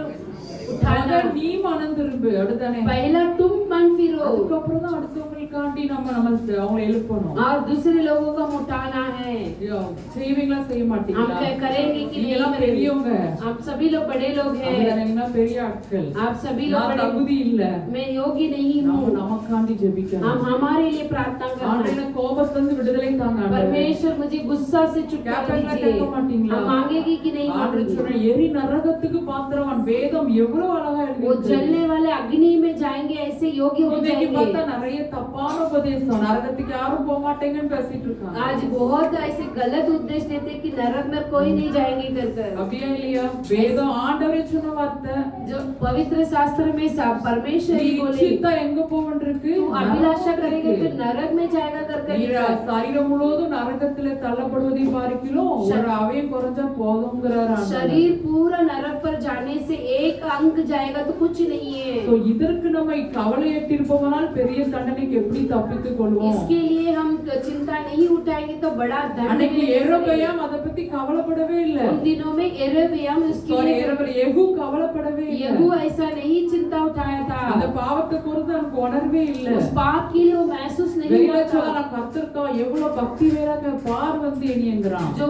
उठाना। நீ மனம் திரும்பு, அப்படிதானே? पहला तुम मन फिरो அதுக்கப்புறம் தான் அடுத்தவங்களுக்காண்டி நம்ம அவங்களை எழுப்பணும். और दूसरे लोगों को हम उठाना है। ஐயோ, செய்வீங்களா செய்ய हम மாட்டீங்களா? क्या करेंगे कि நீங்க नहीं எல்லாம் करेंगे? பெரியவங்க, आप सभी लोग बड़े लोग हैं, அப்படிதானே? பெரிய ஆட்கள். आप सभी लोग நான் बड़े। தகுதி இல்ல, मैं योग्य नहीं நம்ம हूँ, நமக்காண்டி ஜெபிக்கணும். हम हमारे लिए प्रार्थना करना ஆண்டவரே, है। கோபத்திலிருந்து விடுதலை தாங்க ஆண்டவரே. परमेश्वर मुझे गुस्सा से छुटकारा கேட்பீங்களா, दीजिए। கேட்க மாட்டீங்களா? हम मांगेगी कि नहीं ஆண்டவர் मांगेगी? சொன்ன எரி நரகத்துக்கு பாத்திரவான், வேதம் எவ்வளவு அழகா वो எழுதியிருக்கு. जलने वाले अग्नि में जाएंगे, ऐसे योग्य हो இன்னைக்கு பார்த்தா जाएंगे। நிறைய தப்பான உபதேசம், நரகத்துக்கு யாரும் போக மாட்டேங்கன்னு பேசிட்டு இருக்காங்க. आज बहुत ऐसे गलत उपदेश देते कि नरक में कोई नहीं जाएंगे कर कर। அப்படியா இல்லையா? வேதம் ஆண்டவரே சொன்ன வார்த்தை. जो पवित्र शास्त्र में सब परमेश्वर நீ ही बोले, இச்சித்தா எங்க போவன்றிருக்கு? तू अभिलाषा करेगा तो नरक में जाएगा कर कर लिखा है। சரீரம் முழுவதும் நரகத்திலே தள்ளப்படுவதை பார்க்கிலும் ஒரு அவயம் குறைஞ்சா போதும்ங்கறார் ஆண்டவர். शरीर पूरा नरक पर जाने से एक अंग जाएगा तो कुछ नहीं है। சோ இதற்கு நம்ம கவலையற்றிருப்போமானால் பெரிய தண்டனைக்கு எப்படி தப்பித்துக் கொள்வோம்? इसके लिए हम चिंता नहीं उठाएंगे तो बड़ा दंड அன்னைக்கு मिलेगा। எரோபெயாம் அத பத்தி கவலைப்படவே இல்ல. उन दिनों में एरेबियाम उसके சாரி, लिए யெகூ கவலைப்படவே இல்ல. यहू ऐसा नहीं चिंता उठाया था। அந்த பாவத்தை குறித்து அவனுக்கு உணர்வே இல்ல. उस पाप के लिए वो महसूस नहीं வெளியில हुआ சொல்ல, था। நான் கர்த்தர்க்கா எவ்வளவு பக்தி வேறாக பார் வந்து என்கிறான். जो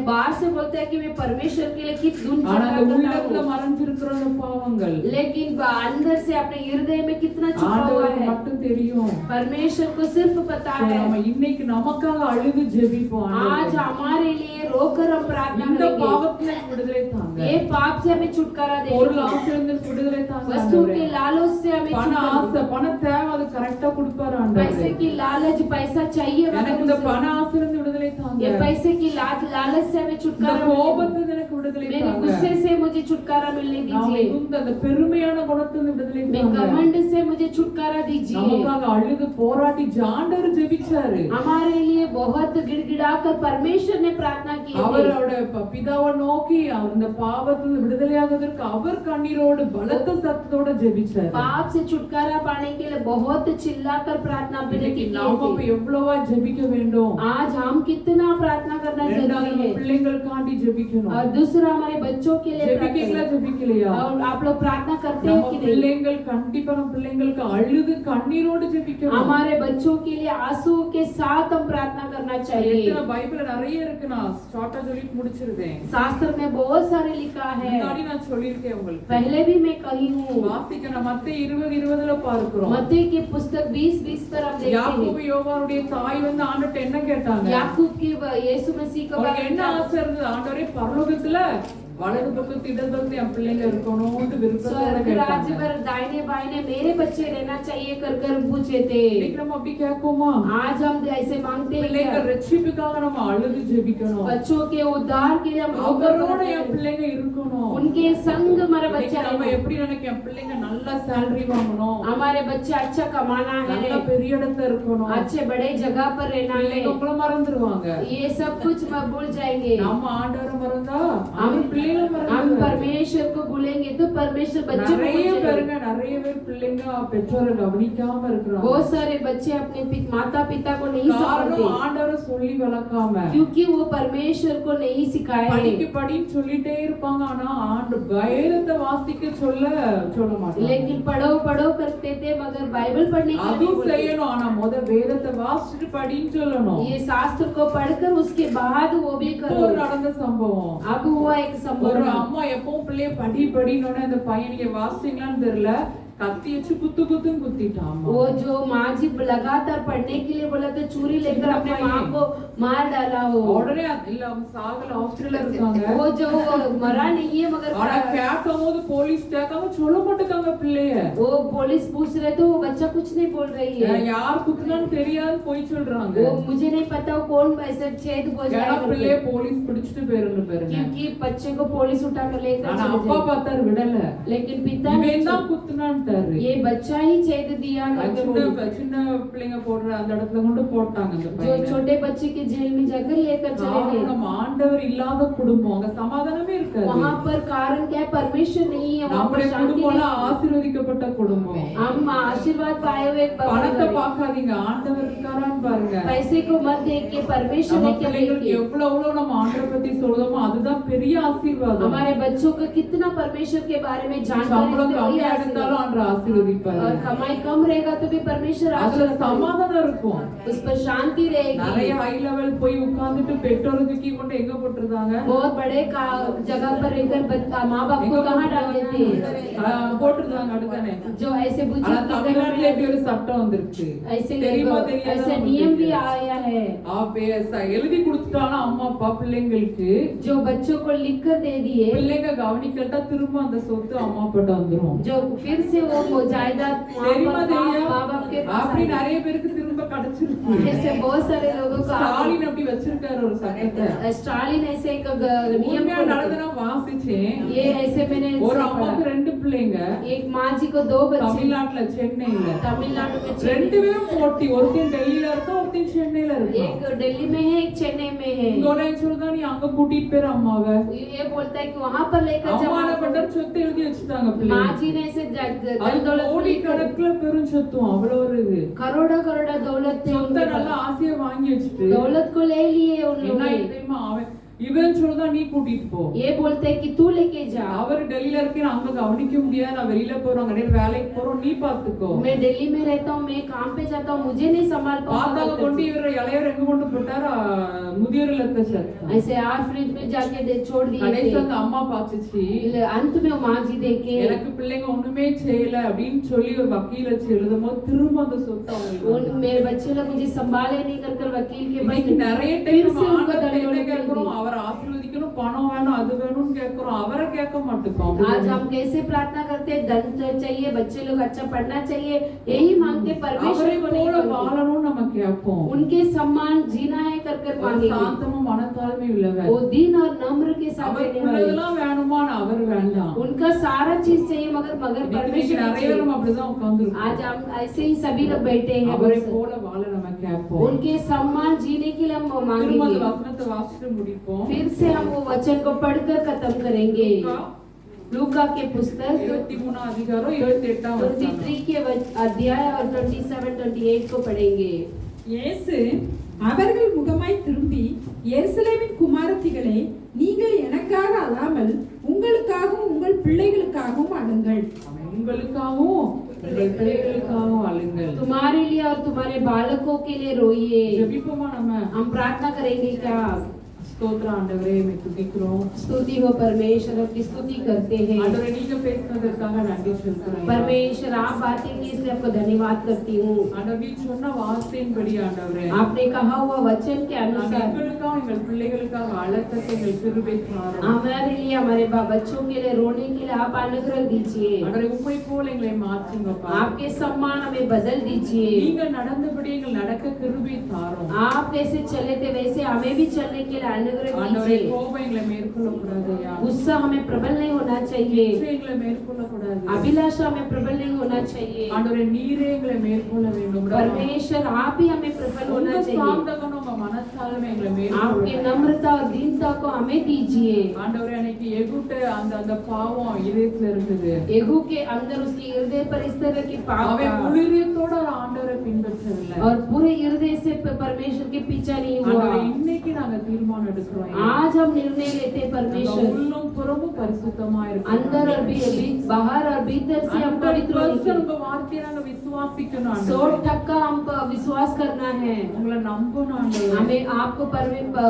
बाहर से बोलते हैं कि मैं परमेश्वर के लिए कित गुण ஆனா அந்த करता உள்ளத்துல हूँ, மறைஞ்சிருக்கிற அந்த பாவங்கள் लेकिन अंदर से अपने हृदय में कितना छुपा हुआ ஆண்டவருக்கு है மட்டும் தெரியும். परमेश्वर को सिर्फ पता So, है। நம்ம இன்னைக்கு நமக்காக அழுது ஜெபிப்போம். आज ஆண்டவரே, हमारे लिए रोकर हम प्रार्थना இந்த करेंगे, பாவத்துல விடுதலை தாங்க. ये पाप से हमें छुटकारा பொருள் देंगे, ஆசையிலிருந்து விடுதலை தாங்க वस्तु ஆண்டவரே. के लालच से हमें பண छुटकारा ஆசை, பண தேவை, அது கரெக்டா கொடுப்பாரு पैसे ஆண்டவரே. की लालच, पैसा चाहिए எனக்கு मगर இந்த उसे- பண ஆசையிலிருந்து விடுதலை தாங்க. ये पैसे की लालच से हमें இந்த छुटकारा मिले। கோபத்துல எனக்கு விடுதலை मेरे தாங்க. गुस्से से मुझे छुटकारा मिलने நான் दीजिए, மிகுந்த அந்த பெருமையான குணத்திலிருந்து விடுதலை मैं தாங்க. घमंड से मुझे छुटकारा दीजिए। நமக்காக அழுது போராடி ஆண்டவர் ஜெபிச்சாரு. हमारे लिए बहुत गिड़गिड़ाकर परमेश्वर ने प्रार्थना की அவர் थी। அவருடைய பிதாவை நோக்கி அந்த பாவத்தில் விடுதலையாவதற்கு அவர் கண்ணீரோடு பலத்த சத்தத்தோட ஜெபிச்சாரு. पाप से छुटकारा पाने के लिए बहुत चिल्लाकर प्रार्थना विनती இன்னைக்கு की நாம थी। எவ்வளவா ஜெபிக்க வேண்டும்? आज हम कितना प्रार्थना करना இரண்டாவது जरूरी நம்ம है, பிள்ளைகளுக்காண்டி ஜெபிக்கணும். और दूसरा हमारे बच्चों के लिए ஜெபிக்கீங்களா प्रार्थना। ஜெபிக்கலையா? और आप लोग प्रार्थना करते நம்ம हैं कि नहीं? பிள்ளைகள் கண்டிப்பா நம்ம பிள்ளைங்களுக்கு அழுது கண்ணீரோடு ஜெபிக்கணும். हमारे बच्चों के लिए आंसू के साथ हम प्रार्थना करना चाहिए। எத்தனை பைபிள்ல நிறைய இருக்கு, நான் ஷார்ட்டா சொல்லிட்டு முடிச்சிருவேன். शास्त्र में बहुत सारे लिखा है, முன்னாடி நான் சொல்லியிருக்கேன் உங்களுக்கு. पहले भी मैं कही हूँ। வாசிக்கணும். மத்தேயு 20:20 பார்க்கிறோம். मत्ती की पुस्तक 20:20 पर हम देखते யாக்கோபு हैं, யோவானுடைய தாய் வந்து ஆண்டவர்ட்ட என்ன கேட்டாங்க? याकूब की यीशु मसीह को அவருக்கு என்ன ஆசை இருந்தது? ஆண்டவரே, பரலோகத்துல வலது பக்கத்து இடது பக்கத்து என் பிள்ளைங்க இருக்கணும்னு விருப்பத்தோட स्वर्ग राज्य கேட்டாங்க. पर दाहिने बाएं मेरे बच्चे रहना चाहिए कर कर पूछे थे। இன்னைக்கு நம்ம அப்படி கேட்கோமா? आज हम ऐसे मांगते हैं பிள்ளைங்க क्या? ரட்சிப்புக்காக நம்ம அழுது ஜெபிக்கணும். बच्चों के उद्धार के लिए हम रोकर அவரோட करते என் हैं। பிள்ளைங்க இருக்கணும். उनके संग हमारा இன்னைக்கு बच्चा நம்ம रहना। எப்படி நினைக்க, என் பிள்ளைங்க நல்ல salary வாங்கணும், हमारे बच्चे अच्छा कमाना நல்ல है, பெரிய இடத்துல இருக்கணும். अच्छे बड़े जगह पर रहना है, பிள்ளைங்க உங்களை மறந்துடுவாங்க. ये सब कुछ भूल जाएंगे। நம்ம ஆண்டவரை மறந்தா அவர் பிள்ளைகளை हम மறந்துடுவாங்க. परमेश्वर को भूलेंगे तो परमेश्वर बच्चों को நிறைய भूल जाएंगे। பேருங்க, நிறைய பேர் பிள்ளைங்க பெற்றோரை கவனிக்காம இருக்கிறாங்க. बहुत सारे बच्चे अपने माता पिता को नहीं காரணம் समझते, ஆண்டவரை சொல்லி வளர்க்காம क्योंकि वो परमेश्वर को नहीं सिखाए படிக்க हैं। படின்னு சொல்லிட்டே இருப்பாங்க. ஆனா ஆண்டு வேதத்தை வாசிக்க சொல்ல மாட்டாங்க. लेकिन पढ़ो पढ़ो करते थे मगर बाइबल पढ़ने के लिए नहीं அதுவும் बोलते। செய்யணும். ஆனா வேதத்தை வாசிச்சுட்டு படின்னு சொல்லணும். ये शास्त्र को पढ़कर उसके बाद वो भी இப்போ करो। ஒரு நடந்த சம்பவம். अब हुआ एक ஒரு संभव, அம்மா எப்பவும் பிள்ளைய படின்னு அந்த பையன், நீங்க வாசிச்சீங்களான்னு தெரியல, கத்தி வச்சு குத்துன்னு குத்திட்டான். वो जो माँ जी लगातार पढ़ने के लिए बोला तो चूरी लेकर अपने माँ को मार डाला हो। உடனே இல்ல அவங்க சாகல ஹாஸ்பிடல்ல இருக்காங்க. वो जो मरा नहीं है मगर ஆனா கேட்கும்போது போலீஸ் கேட்காம சொல்ல மாட்டேங்காங்க பிள்ளைய. वो पुलिस पूछ रहे तो वो बच्चा कुछ नहीं बोल रही है। யார் குத்துனான்னு தெரியாது போய் சொல்றாங்க. वो मुझे नहीं पता वो कौन ऐसे छेद पहुंचाया பிள்ளைய போலீஸ் பிடிச்சிட்டு போயிருந்து பாருங்க. क्योंकि बच्चे को पुलिस उठा कर लेकर ஆனா அப்பா பார்த்தாரு விடல. लेकिन पिता இவன் தான் குத்துனான்ட்டாரு. ये बच्चा ही छेद दिया। சின்ன பிள்ளைங்க போடுற அந்த இடத்துல கொண்டு போட்டாங்க அந்த जो பையனை. छोटे बच्चे के जेल में जाकर लेकर चले गए। நம்ம ஆண்டவர் இல்லாத குடும்பம் அங்க சமாதானமே இருக்காது. वहां पर कारण क्या है? परमेश्वर नहीं है वहां पर शांति குடும்பம்ல नहीं। ஆசீர்வதிக்கப்பட்ட குடும்பம். हम आशीर्वाद पाए हुए பணத்தை பார்க்காதீங்க ஆண்டவர் இருக்காரான்னு பாருங்க. पैसे को मत देख के परमेश्वर है क्या பிள்ளைங்களுக்கு देखिए। எவ்வளவு நம்ம ஆண்டவரை பத்தி சொல்றோமோ அதுதான் பெரிய ஆசீர்வாதம். हमारे बच्चों को कितना परमेश्वर के बारे में जानकारी சம்பளம் है, वही கம்மியா आशीर्वाद। இருந்தாலும் ஆண்டவர் ஆசீர்வதிப்பாரு. और कमाई कम रहेगा तो भी परमेश्वर அதுல आशीर्वाद சமாதானம் இருக்கும். उस पर शांति रहेगी। நிறைய ஹை லெவல் போய் உட்கார்ந்துட்டு பெற்றோர் தூக்கி கொண்டு எங்க போட்டுருந்தாங்க? बहुत बड़े जगह पर रहकर माँ बाप को कहाँ डाल देते हैं? போட்டுருந்தாங்க அடுத்தானே. जो ऐसे ஆனா बुजुर्ग के घर தமிழ்நாட்டுல में இப்படி ஒரு சட்டம் வந்திருக்கு. ऐसे தெரியுமா தெரியாதா? ऐसे नियम भी आया है। எழுதி கொடுத்துட்டாலும் அம்மா அப்பா பிள்ளைங்களுக்கு जो बच्चों को लिख कर दे दिए பிள்ளைங்க கவனிக்கலட்டா திரும்ப அந்த சொத்து அம்மா அப்பாட்ட வந்துரும். जो फिर से वो जायदाद தெரியுமா தெரியா? माँ बाप के पास அப்படி आएगा। நிறைய பேருக்கு திரும்ப கிடைச்சிருக்கு. ऐसे बहुत सारे लोगों को ஸ்டாலின் அப்படி வச்சிருக்காரு ஒரு சட்டத்தை. स्टालिन ऐसे एक नियम உண்மையா को நடந்தனா வாசிச்சேன். ये ऐसे मैंने ஒரு அம்மாக்கு ரெண்டு பிள்ளைங்க एक माँ जी को 2 बच्चे தமிழ்நாட்டுல சென்னையில तमिलनाडु में ரெண்டு பேரும் போட்டி. ஒருத்தன் டெல்லியில இருக்கா ஒருத்தன் சென்னையில இருக்கா. एक दिल्ली में है एक चेन्नई में है। இங்கோட சொல்றதா நீ அங்க கூட்டிட்டு போற அம்மாவை. ये बोलता है कि वहां पर लेकर அம்மா என்ன जाओ। பண்ற சொத்து எழுதி வச்சுட்டாங்க பிள்ளை. माँ जी ने ऐसे दौलत கோடி கணக்குல பெரும் சொத்தும் அவ்வளவு வருது. करोड़ा करोड़ा दौलत थे சொத்தை उनके நல்லா पास। ஆசையா வாங்கி வச்சுட்டு दौलत को ले लिए उन என்ன लोगों ने। தெரியுமா அவன் இவன் சொல்றதா நீ கூட்டிட்டு போ. ये बोलते हैं कि तू लेके जा। அவர் டெல்லியில இருக்கேன் அங்க கவனிக்க முடியாது நான் வெளியில போறோம் அங்க வேலைக்கு போறோம் நீ பாத்துக்கோ. मैं दिल्ली में रहता हूँ मैं काम पे जाता हूँ मुझे नहीं संभाल பார்த்தாங்க पाता। கொண்டு இவர இளையவர் எங்க கொண்டு போட்டாரு முதியோர் இல்லத்தை சேர்த்தான். ऐसे आर फ्रिज में जाके छोड़ दिए கடைசி थे। அந்த அம்மா பாத்துச்சு अंत में माँ जी देखे எனக்கு பிள்ளைங்க ஒண்ணுமே செய்யல அப்படின்னு சொல்லி ஒரு வக்கீல் வச்சு எழுதும்போது திரும்ப அந்த சொத்து அவங்களுக்கு उन मेरे बच्चे लोग मुझे संभाले नहीं कर वकील के पास இன்னைக்கு நிறைய फिर டைம் से उनका ஆண்டவரை दंड என்ன கேக்குறோம் அவர் ஆசீர்வதிக்கணும் பணம் வேணும் அது வேணும்னு கேக்குறோம் அவரை கேட்க மாட்டோம். आज हम कैसे प्रार्थना करते हैं धन चाहिए बच्चे लोग अच्छा पढ़ना चाहिए यही मांगते परमेश्वर அவரை को नहीं போல मांगते। வாழணும் நம்ம கேட்போம். उनके सम्मान जीना है कर मांगेंगे। சாந்தமும் மனத்தாழ்மை உள்ளவர். वो दिन और नम्र के साथ அவர் रहने वाले। உள்ளதெல்லாம் வேணுமான்னு அவர் வேண்டாம். उनका सारा चीज चाहिए मगर இன்னைக்கு परमेश्वर நிறைய चाहिए। நம்ம அப்படிதான் உட்கார்ந்துருக்கோம். आज हम ऐसे ही सभी लोग बैठे हैं அவரை போல வாழ நம்ம கேட்போம். उनके सम्मान जीने के लिए हम திரும்ப அந்த मांगेंगे। வசனத்தை வாசிட்டு முடிப்போம். फिर से हम वो वचन को पढ़कर खत्म करेंगे। लूका के पुस्तक 23 அதிகாரம் 78 வசனம். 23 के अध्याय और 27 28 को पढ़ेंगे। இயேசு அவர்கள் முகமாய் திரும்பி எருசலேமின் குமாரத்திகளே நீங்கள் எனக்காக அல்லாமல் உங்களுக்காகவும் உங்கள் பிள்ளைகளுக்காகவும் அழுங்கள். உங்களுக்காகவும் உங்கள் பிள்ளைகளுக்காகவும் அழுங்கள். तुम्हारे लिए और तुम्हारे बालकों के लिए रोइए। ஜெபிப்போமா நம்ம? हम प्रार्थना करेंगे क्या? ஸ்தோத்திர ஆண்டவரே உம்மை துதிக்கிறோம். स्तुति हो परमेश्वर की स्तुति करते हैं। ஆண்டவரே நீங்க பேசினதற்காக நன்றி சொல்றேன். परमेश्वर आप बातें की इसलिए आपको धन्यवाद करती हूँ। ஆண்டவரே நீ சொன்ன வார்த்தையின்படி ஆண்டவரே आपने कहा हुआ वचन के நாங்கள் अनुसार எங்களுக்காக எங்கள் பிள்ளைகளுக்காக அழகத்தை எங்கள் கிருபை தாரும். हमारे लिए हमारे बच्चों के लिए रोने के लिए आप अनुग्रह दीजिए। ஆண்டவரே உம்மை போல எங்களை மாற்றுங்கப்பா. आपके सम्मान हमें बदल दीजिए। நீங்க நடந்தபடி எங்கள் நடக்க கிருபை தாரும். आप कैसे चले थे वैसे हमें भी चलने के लिए अनुग्रह ஆண்டவரே दीजिए। கோபம் எங்களை மேற்கொள்ள கூடாதுயா. गुस्सा हमें प्रबल नहीं होना चाहिए। இச்சை எங்களை மேற்கொள்ள கூடாது. अभिलाषा हमें प्रबल नहीं होना चाहिए। ஆண்டவரே நீரே எங்களை மேற்கொள்ள வேண்டும். परमेश्वर आप ही हमें प्रबल होना உங்க चाहिए। சாந்தகுணம் உங்க மனத்தாழ்மை எங்களை आपके மேற்கொள்ள. नम्रता और दीनता को हमें दीजिए। ஆண்டவரே அன்னைக்கு எகுட்ட அந்த பாவம் இதயத்துல இருக்குது. यहू के अंदर उसके हृदय पर इस तरह की पाप அவன் முழுரியத்தோட ஆண்டவரை பின்பற்றவில்லை. और पूरे हृदय से परमेश्वर के पीछा नहीं हुआ। ஆண்டவரே இன்னைக்கு நாங்க தீர்மானம் எடுக்கிறோம். आज हम निर्णय लेते हैं நாங்க परमेश्वर உள்ளம் வெளிப்புறமும் பரிசுத்தமா अंदर और बाहर और भीतर से हम पवित्र होने के உங்க வார்த்தையை நாங்க விசுவாசிக்கணும் 100% हमको विश्वास करना है, உங்களை நம்பணும் ஆண்டவரே. हमें आपको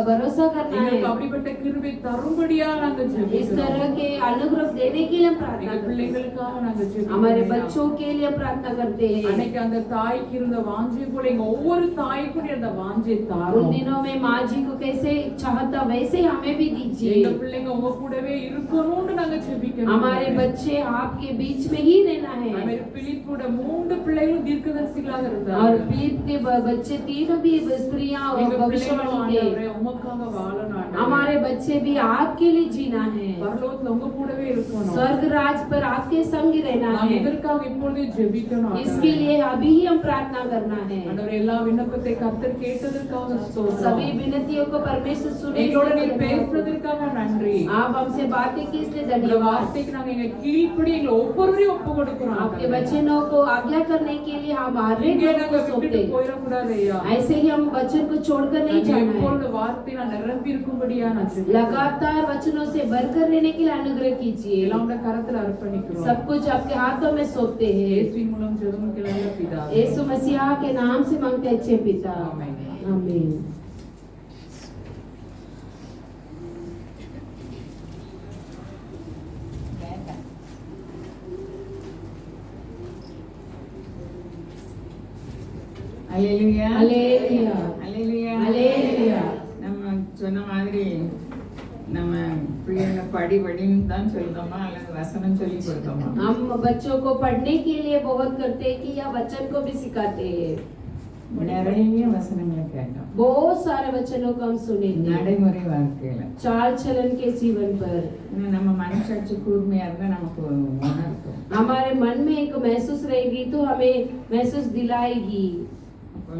भरोसा करना है। எங்களுக்கு அப்படிப்பட்ட கிருபை தரும்படியா நாங்க इस ஜெபிக்கிறோம். तरह के अनुग्रह देने के लिए हम प्रार्थना எங்க करते हैं, பிள்ளைகளுக்காக நாங்க ஜெபிக்கிறோம். हमारे बच्चों के लिए प्रार्थना करते हैं। அன்னைக்கு அந்த தாய்க்கு இருந்த வாஞ்சை போல எங்க ஒவ்வொரு தாய்க்கும் அந்த வாஞ்சை उन தாரும். दिनों में माँ जी को कैसे चाहता वैसे हमें भी दीजिए। எங்க பிள்ளைங்க உங்க கூடவே இருக்கணும்னு நாங்க ஜெபிக்கிறோம். हमारे बच्चे आपके बीच में ही रहना है। हमारे பிலிப்போட 3 பிள்ளைகளும் தீர்க்கதரிசிகளாக और இருந்தாங்க. फिलिप के बच्चे तीनों भी स्त्रियां और எங்க भविष्यवाणी பிள்ளைங்களும் थे। ஆண்டவரே உமக்காக வாழணும் ஆண்டவரே. हमारे बच्चे भी आपके लिए जीना है, பரலோகத்துல உங்க கூடவே இருக்கணும். स्वर्ग राज पर आपके संग रहना நாங்க है। இதற்காக இப்பொழுதே ஜெபிக்கணும் इसके ஆண்டவரே. लिए अभी ही हम प्रार्थना करना है। ஆண்டவரே எல்லா விண்ணப்பத்தை கர்த்தர் கேட்டதற்காக ஸ்தோத்திரம். सभी विनतियों को परमेश्वर सुने, எங்களோட நீர் பேசுறதற்காக நன்றி. आप हमसे बातें की इसलिए இந்த धन्यवाद। வார்த்தைக்கு நாங்க எங்க கீழ்ப்படி எங்களை ஒவ்வொருவரையும் ஒப்பு கொடுக்கிறோம் आपके वचनों को आज्ञा करने के लिए हम हर एक இங்கே लोगों நாங்க को सौंपते விட்டுட்டு हैं। போயிடக்கூடாது ஐயா. ऐसे ही हम वचन को छोड़कर नहीं நாங்க जाना है, எப்பொழுது வார்த்தை நான் நிரம்பி இருக்கும்படியா நான் ஜெபிக்கிறேன். लगातार वचनों से भरकर रहने के लिए अनुग्रह कीजिए। எல்லாம் உங்க கரத்துல அர்ப்பணிக்கிறோம். सब कुछ आपके हाथों में सौंपते हैं। இயேசுவின் மூலம் ஜெபம் கேளுங்க பிதாவே. यीशु मसीह के नाम से मांगते हैं अच्छे पिता, आमीन। आमीन। அல்லேலூயா हालेलुया, அல்லேலூயா हालेलुया। நம்ம சொன்ன மாதிரி நம்ம பிள்ளைங்களை படின்னு தான் சொல்றோமா அல்லது வசனம் சொல்லி கொடுத்தோமா? हम बच्चों को पढ़ने के लिए बहुत करते हैं कि या वचन को भी सिखाते हैं। நிறைய வசனங்களை கேட்டோம் बहुत सारे वचनों को हम सुने थे, நடைமுறை வாழ்க்கையில. चाल चलन के जीवन पर। ஆனா நம்ம மனசாட்சி கூர்மையா இருந்தா நமக்கு உணர்த்தும். हमारे मन में एक महसूस रहेगी तो हमें महसूस दिलाएगी। அப்போ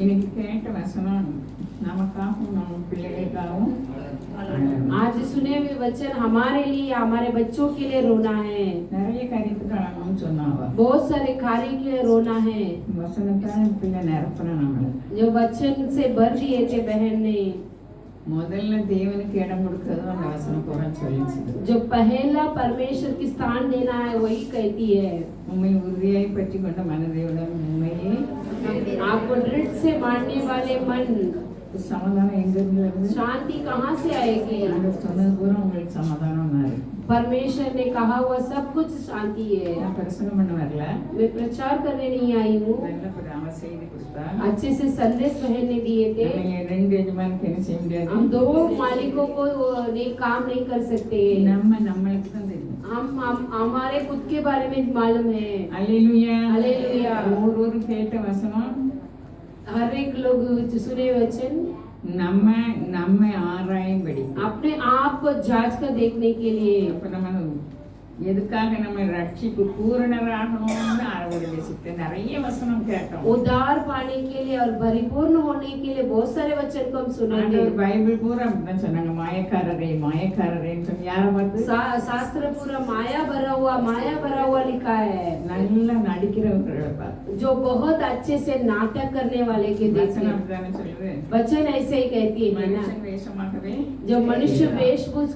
இன்னைக்கு கேட்ட வசனம் நமக்காகவும் நம்ம பிள்ளைகளுக்காகவும் அழணும். आज सुने हुए वचन हमारे लिए, हमारे बच्चों के लिए रोना है। நிறைய கருத்துக்கள் அழணும்னு சொன்னாவ. बहुत सारे कार्य के लिए रोना है। வசனத்தால் பிள்ளை நிரப்புறோம் நம்மளை. जो वचन से भर दिए थे बहन ने, முதல்ல தேவனுக்கு இடம் கொடுக்கறதும் அந்த வசனம் புறம் சொல்லிச்சு. जो पहला परमेश्वर की स्थान देना है वही कहती है। உண்மை உறுதியாய் பற்றி கொண்ட மனதையுடன் உண்மையே आपको दृढ़ से मानने वाले मन, சமாதானம் எங்க இருந்து வருது? शांति कहाँ से आएगी? ஆண்டவர் சொன்னது பூரா உங்களுக்கு சமாதானம் நாரு. परमेश्वर ने कहा हुआ सब कुछ शांति है। நான் பிரசங்கம் பண்ண வரல, मैं प्रचार करने नहीं आई हूँ। நல்ல ஒரு அவ செய்தி கொடுத்தா. अच्छे से संदेश बहन ने दिए थे। நம்ம ரெண்டு எஜமானுக்கு என்ன செய்ய முடியாது? हम दो मालिकों को ने काम नहीं कर सकते। நம்மளுக்கு தான் தெரியும். हम हमारे खुद के बारे में मालूम है। அல்லேலூயா அல்லேலூயா। ஒரு கேட்ட வசனம் हर एक लोग सुने वचन நம்ம ஆராயும்படி. अपने आप को जांच कर देखने के लिए। அப்ப நம்ம எதுக்காக நம்ம ரட்சிப்பு பூரணராகணும்னு அவருடைய சித்த நிறைய வசனம் கேட்டோம். उद्धार पाने के लिए और परिपूर्ण होने के लिए बहुत सारे वचन को हम सुने थे। ஆண்டவர் பைபிள் பூரா அப்படிதான் சொன்னாங்க, மாயக்காரரேன்னு சொல்லி. யார பார்த்து? शास्त्र पूरा माया भरा हुआ लिखा है। நல்லா நடிக்கிறவர்களை பார்த்து. जो बहुत अच्छे से नाटक करने वाले के देखते வசனம் हैं। அப்படிதானே சொல்லுது. वचन ऐसे ही कहती है ना, மனுஷன் வேஷமாகவே जो मनुष्य वेशभूष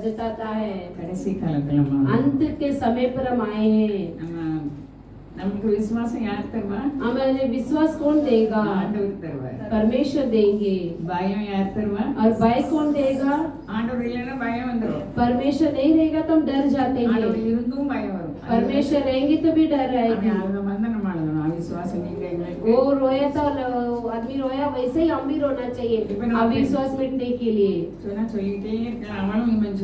जताता है। கடைசி காலத்துல अंत के समय पर हम आए हैं। நமக்கு விசுவாசம் யார் தருவா? हमें विश्वास कौन देगा? ஆண்டவர் தருவார். परमेश्वर देंगे। பயம் யார் தருவா? और भय कौन देगा? ஆண்டவர் இல்லைன்னா பயம் வந்துடும். परमेश्वर नहीं रहेगा तो हम डर जाते ஆண்டவர் हैं। இருந்தும் பயம் வரும். परमेश्वर रहेंगे तो भी डर आएगी। அதை வந்து நம்ம அழுகணும். அவிசுவாசம் நீங்க எங்களுக்கு वो रोया था, आदमी रोया, वैसे ही हम भी रोना चाहिए अविश्वास मिटने के लिए। சொன்னா சொல்லிட்டே இருக்கலாம். அவனும் இவன்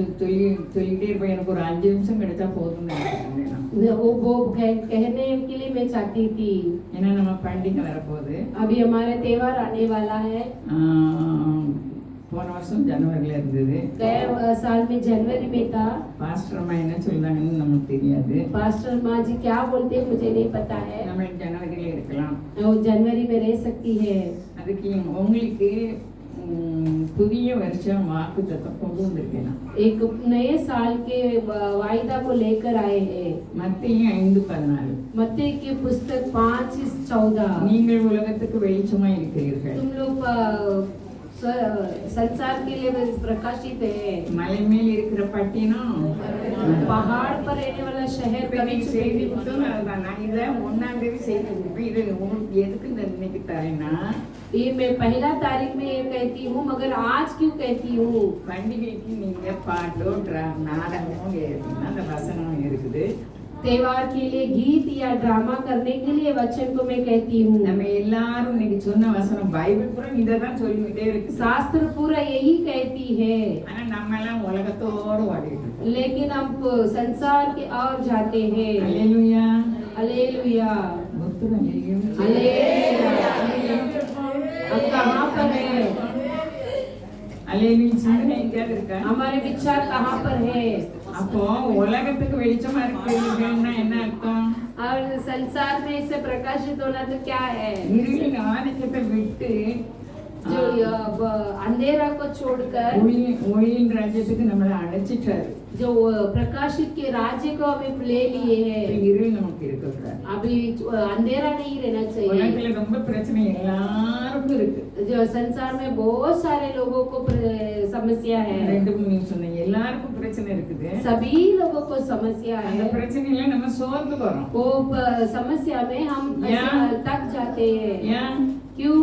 சொல்லிட்டே இருப்பேன். எனக்கு ஒரு 5 நிமிஷம் கிடைச்சா போதும்னு நினைக்கிறேன் நான். वो कहने के लिए मैं चाहती थी। ஏன்னா நம்ம பண்டிகை வரப்போகுது. अभी हमारा त्योहार आने वाला है। போன வருஷம் ஜனவரில இருந்தது. गए साल में जनवरी में था। பாஸ்டர் அம்மா என்ன சொல்றாங்கன்னு நமக்கு தெரியாது. पास्टर माँ जी क्या बोलते हैं मुझे नहीं पता है। நம்ம ஜனவரியில இருக்கலாம். वो जनवरी में रह सकती है। அதுக்கு உங்களுக்கு புதிய வருஷம் வாக்குத்தத்தம் கொண்டு வந்திருக்கேன். एक नए साल के वायदा को लेकर आए हैं। மத்தேயு 5:14. मत्ती की पुस्तक 5:14। நீங்கள் உலகத்துக்கு வெளிச்சமா இருக்கிறீர்கள். तुम लोग संसार के लिए प्रकाशित है। மலை மேல் இருக்கிற பட்டினம் पहाड़ पर रहने वाला शहर இப்ப நீ कभी செய்தி छुपेगी கொடுத்தோம் नहीं। அதுதான் நான் இதை 1ஆம் தேதி செய்தி கொடுப்பேன். இது உங்களுக்கு எதுக்கு இந்த இன்னைக்கு தரேன்னா ये मैं 1 तारीख में ये कहती हूँ, मगर आज क्यों कहती हूँ? பண்டிகைக்கு நீங்க பாட்டோ நாடகமோ எழுதினா அந்த வசனம் இருக்குது. त्योहार के लिए गीत या ड्रामा करने के लिए वचन को मैं कहती हूँ। நம்ம எல்லாரும் இன்னைக்கு சொன்ன வசனம் பைபிள் பூரா இதை தான் சொல்லிக்கிட்டே இருக்கு. शास्त्र पूरा यही कहती है, ஆனா நம்ம எல்லாம் உலகத்தோடு ஓடிட்டு இருக்கோம். लेकिन हम संसार के और जाते हैं। அல்லேலூயா हालेलुया அல்லேலூயா हम कहाँ पर है? அல்லேலூயா சிந்தனை எங்கேயாவது இருக்கா? हमारे विचार कहाँ पर है? அப்போ உலகத்துக்கு வெளிச்சமா இருக்கிறீங்கன்னா என்ன அர்த்தம்? और संसार में इससे प्रकाशित होना तो क्या है? இருளின் ஆதிக்கத்தை விட்டு जो अंधेरा को छोड़कर ஒளியின் ராஜ்யத்துக்கு நம்மளை அழைச்சிட்டாரு. जो प्रकाशित के राज्य को हमें ले लिए हैं। இருள் நமக்கு இருக்கக்கூடாது. अभी अंधेरा नहीं रहना चाहिए। உலகத்துல ரொம்ப பிரச்சனை எல்லாருக்கும் இருக்கு. जो संसार में बहुत सारे लोगों को समस्या है, 2 நிமிஷம் சொன்னீங்க எல்லாருக்கும் பிரச்சனை இருக்குது. सभी लोगों को समस्या அந்த है। பிரச்சனையில நம்ம சோர்ந்து போறோம். वो समस्या में हम या? थक जाते हैं। ஏன்? क्यों?